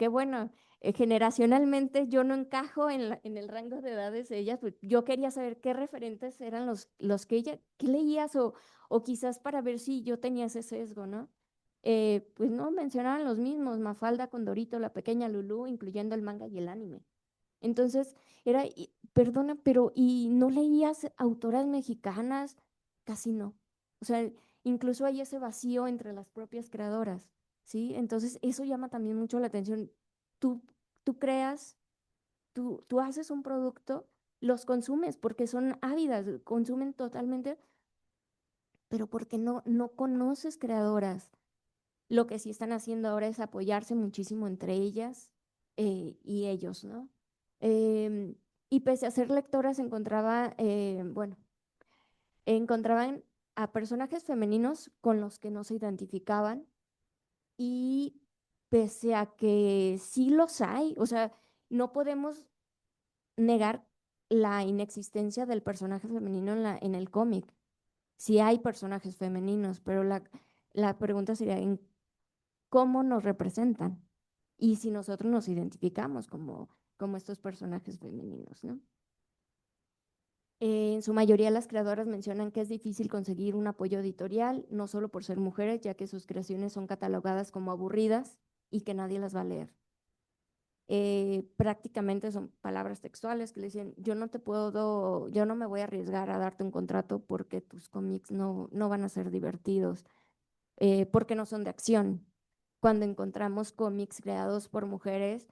bueno, generacionalmente yo no encajo en el rango de edades de ellas, pues yo quería saber qué referentes eran los que ¿qué leías? O quizás para ver si yo tenía ese sesgo, ¿no? Pues no, mencionaban los mismos, Mafalda, Condorito, La Pequeña Lulú, incluyendo el manga y el anime. Entonces, perdona, pero ¿y no leías autoras mexicanas? Casi no. O sea, incluso hay ese vacío entre las propias creadoras, ¿sí? Entonces, eso llama también mucho la atención. Tú, tú creas, tú haces un producto, los consumes porque son ávidas, consumen totalmente, pero porque no conoces creadoras. Lo que sí están haciendo ahora es apoyarse muchísimo entre ellas y ellos, ¿no? Em, y pese a ser lectoras, encontraban a personajes femeninos con los que no se identificaban y pese a que sí los hay, o sea, no podemos negar la inexistencia del personaje femenino en el cómic. Sí hay personajes femeninos, pero la pregunta sería, ¿en cómo nos representan y si nosotros nos identificamos como estos personajes femeninos, ¿no? En su mayoría las creadoras mencionan que es difícil conseguir un apoyo editorial, no solo por ser mujeres, ya que sus creaciones son catalogadas como aburridas y que nadie las va a leer. Prácticamente son palabras textuales que le dicen, yo no me voy a arriesgar a darte un contrato porque tus cómics no van a ser divertidos, porque no son de acción. Cuando encontramos cómics creados por mujeres,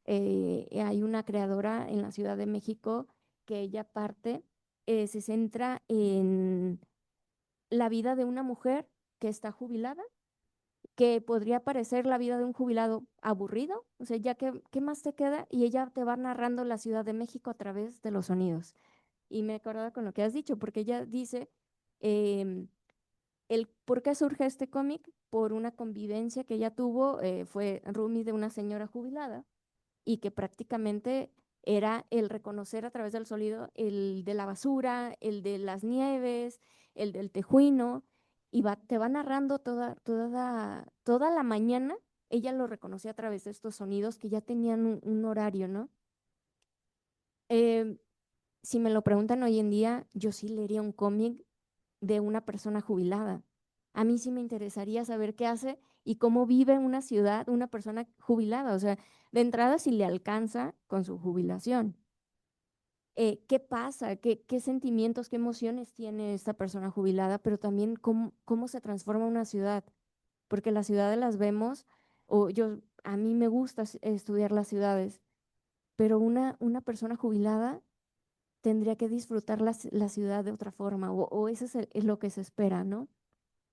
hay una creadora en la Ciudad de México que ella se centra en la vida de una mujer que está jubilada, que podría parecer la vida de un jubilado aburrido, o sea, ya que, ¿qué más te queda? Y ella te va narrando la Ciudad de México a través de los sonidos. Y me acordaba con lo que has dicho, porque ella dice, ¿por qué surge este cómic? Por una convivencia que ella tuvo, fue roomie de una señora jubilada y que prácticamente era el reconocer a través del sonido el de la basura, el de las nieves, el del tejuino, y te va narrando toda la mañana. Ella lo reconocía a través de estos sonidos que ya tenían un horario, ¿no? Si me lo preguntan hoy en día, yo sí leería un cómic de una persona jubilada. A mí sí me interesaría saber qué hace y cómo vive en una ciudad una persona jubilada. O sea, de entrada si le alcanza con su jubilación. ¿Qué pasa? ¿Qué sentimientos, qué emociones tiene esta persona jubilada? Pero también cómo se transforma una ciudad. Porque las ciudades las vemos, a mí me gusta estudiar las ciudades, pero una persona jubilada tendría que disfrutar la ciudad de otra forma, o eso es lo que se espera, ¿no?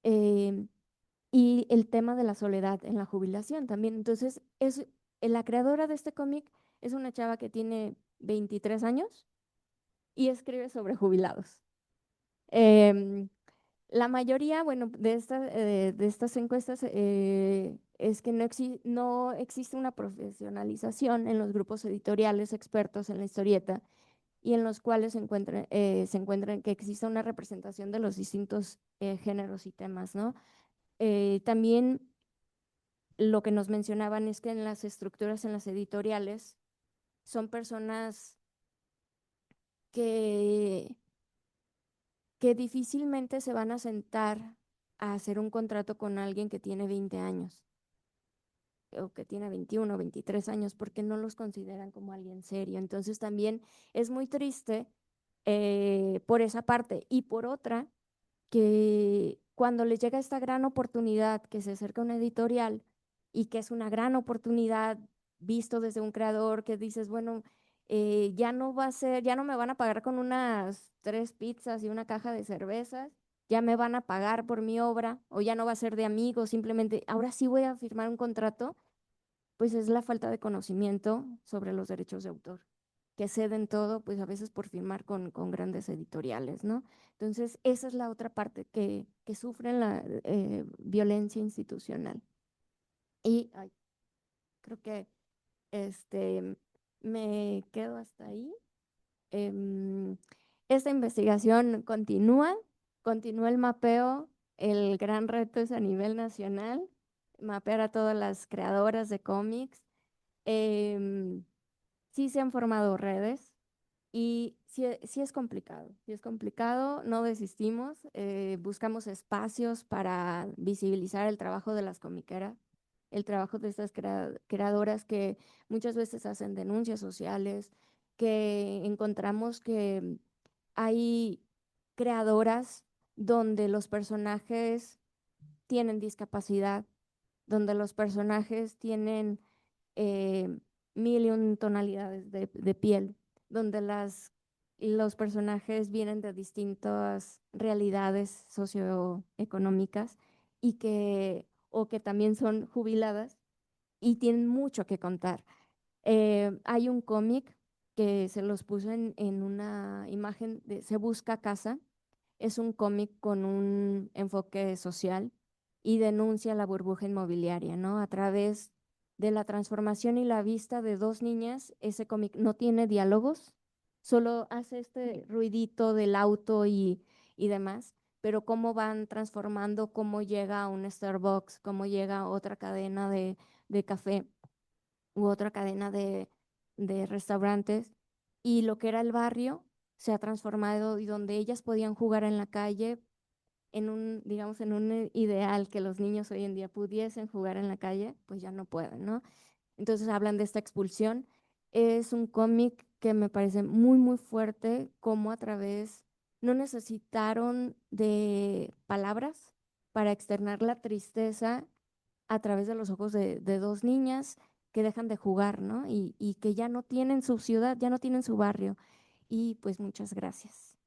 Y el tema de la soledad en la jubilación también. Entonces, la creadora de este cómic es una chava que tiene 23 años y escribe sobre jubilados. La mayoría, bueno, de estas encuestas es que no existe una profesionalización en los grupos editoriales expertos en la historieta y en los cuales se encuentran que existe una representación de los distintos géneros y temas, ¿no? También lo que nos mencionaban es que en las estructuras, en las editoriales, son personas que difícilmente se van a sentar a hacer un contrato con alguien que tiene 20 años o que tiene 21, 23 años, porque no los consideran como alguien serio. Entonces también es muy triste por esa parte. Y por otra, que cuando les llega esta gran oportunidad, que se acerca una editorial y que es una gran oportunidad visto desde un creador, que dices, bueno, ya no va a ser, ya no me van a pagar con unas 3 pizzas y una caja de cervezas, ya me van a pagar por mi obra, o ya no va a ser de amigos, simplemente ahora sí voy a firmar un contrato, pues es la falta de conocimiento sobre los derechos de autor, que ceden todo, pues a veces por firmar con grandes editoriales, ¿no? Entonces, esa es la otra parte que sufren la violencia institucional. Y ay, creo que me quedo hasta ahí. Esta investigación continúa el mapeo, el gran reto es a nivel nacional, mapear a todas las creadoras de cómics. Sí se han formado redes y sí es complicado, no desistimos, buscamos espacios para visibilizar el trabajo de las comiqueras, el trabajo de estas creadoras que muchas veces hacen denuncias sociales, que encontramos que hay creadoras donde los personajes tienen discapacidad, donde los personajes tienen eh, mil y un tonalidades de piel, donde los personajes vienen de distintas realidades socioeconómicas o que también son jubiladas y tienen mucho que contar. Hay un cómic que se los puso en una imagen de Se Busca Casa. Es un cómic con un enfoque social y denuncia la burbuja inmobiliaria, ¿no? A través de la transformación y la vista de 2 niñas, ese cómic no tiene diálogos, solo hace este ruidito del auto y demás, pero cómo van transformando, cómo llega a un Starbucks, cómo llega a otra cadena de café u otra cadena de restaurantes, y lo que era el barrio se ha transformado y donde ellas podían jugar en la calle en un, digamos, en un ideal que los niños hoy en día pudiesen jugar en la calle, pues ya no pueden, ¿no? Entonces hablan de esta expulsión. Es un cómic que me parece muy, muy fuerte, como a través, no necesitaron de palabras para externar la tristeza a través de los ojos de 2 niñas que dejan de jugar, ¿no? Y que ya no tienen su ciudad, ya no tienen su barrio. Y pues muchas gracias.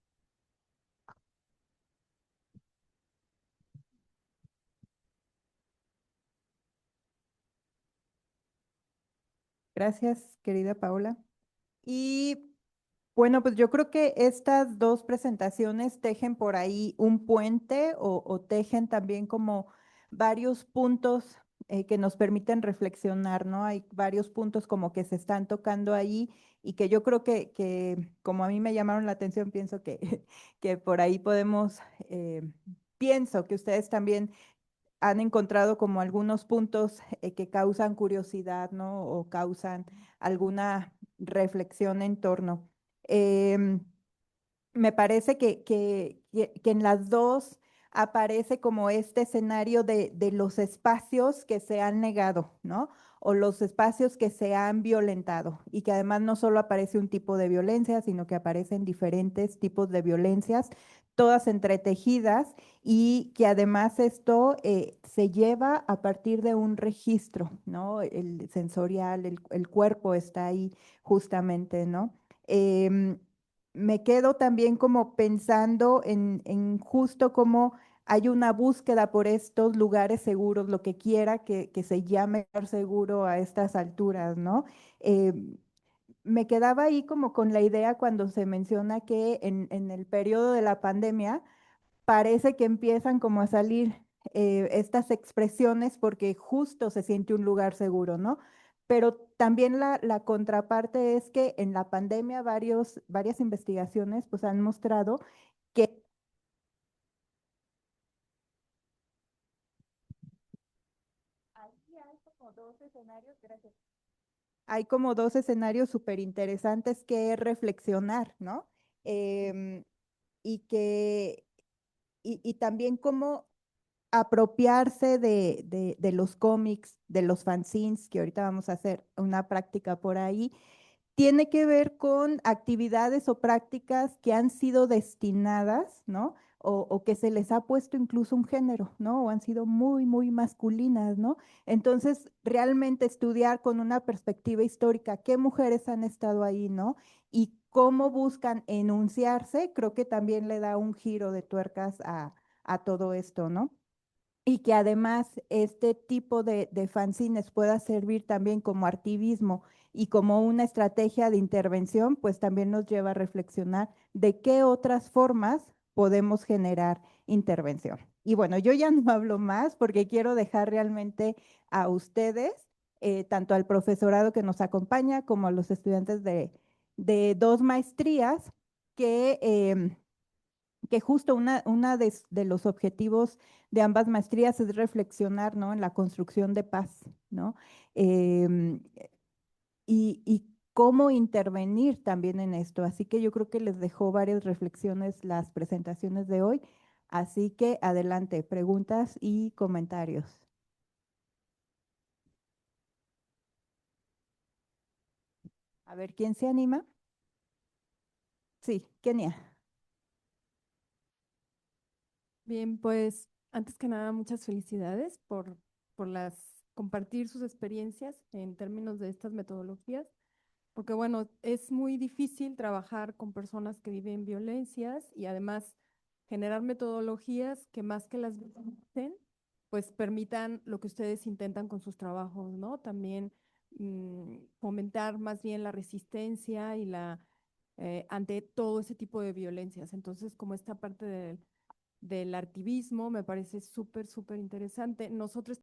Gracias, querida Paola. Y bueno, pues yo creo que estas 2 presentaciones tejen por ahí un puente o tejen también como varios puntos que nos permiten reflexionar, ¿no? Hay varios puntos como que se están tocando ahí y que yo creo que como a mí me llamaron la atención, pienso que, que por ahí podemos, pienso que ustedes también han encontrado como algunos puntos que causan curiosidad, ¿no? O causan alguna reflexión en torno. Em, Me parece que en las 2 aparece como este escenario de los espacios que se han negado, ¿no? O los espacios que se han violentado y que además no solo aparece un tipo de violencia, sino que aparecen diferentes tipos de violencias, todas entretejidas y que además esto se lleva a partir de un registro, ¿no? El sensorial, el cuerpo está ahí justamente, ¿no? Em, Me quedo también como pensando en justo cómo hay una búsqueda por estos lugares seguros, lo que quiera que se llame lugar seguro a estas alturas, ¿no? Eh, Me quedaba ahí como con la idea cuando se menciona que en el periodo de la pandemia parece que empiezan como a salir estas expresiones porque justo se siente un lugar seguro, ¿no? Pero también la contraparte es que en la pandemia varias investigaciones pues han mostrado que ahí hay como 2 escenarios, gracias. Hay como 2 escenarios súper interesantes que reflexionar, ¿no? Em, y que, y también como apropiarse de los cómics, de los fanzines, que ahorita vamos a hacer una práctica por ahí, tiene que ver con actividades o prácticas que han sido destinadas, ¿no? O que se les ha puesto incluso un género, ¿no? O han sido muy, muy masculinas, ¿no? Entonces, realmente estudiar con una perspectiva histórica qué mujeres han estado ahí, ¿no? Y cómo buscan enunciarse, creo que también le da un giro de tuercas a todo esto, ¿no? Y que además este tipo de fanzines pueda servir también como activismo y como una estrategia de intervención, pues también nos lleva a reflexionar de qué otras formas podemos generar intervención. Y bueno, yo ya no hablo más porque quiero dejar realmente a ustedes, tanto al profesorado que nos acompaña como a los estudiantes de dos maestrías que justo una de los objetivos de ambas maestrías es reflexionar, ¿no? En la construcción de paz, ¿no? Em, y cómo intervenir también en esto. Así que yo creo que les dejó varias reflexiones las presentaciones de hoy. Así que adelante, preguntas y comentarios. A ver, ¿quién se anima? Sí, Kenia. Bien, pues antes que nada, muchas felicidades por compartir sus experiencias en términos de estas metodologías, porque bueno, es muy difícil trabajar con personas que viven violencias y además generar metodologías que más que las victimicen, pues permitan lo que ustedes intentan con sus trabajos, ¿no? También fomentar más bien la resistencia y ante todo ese tipo de violencias. Entonces, como esta parte del activismo me parece súper, súper interesante. Nosotros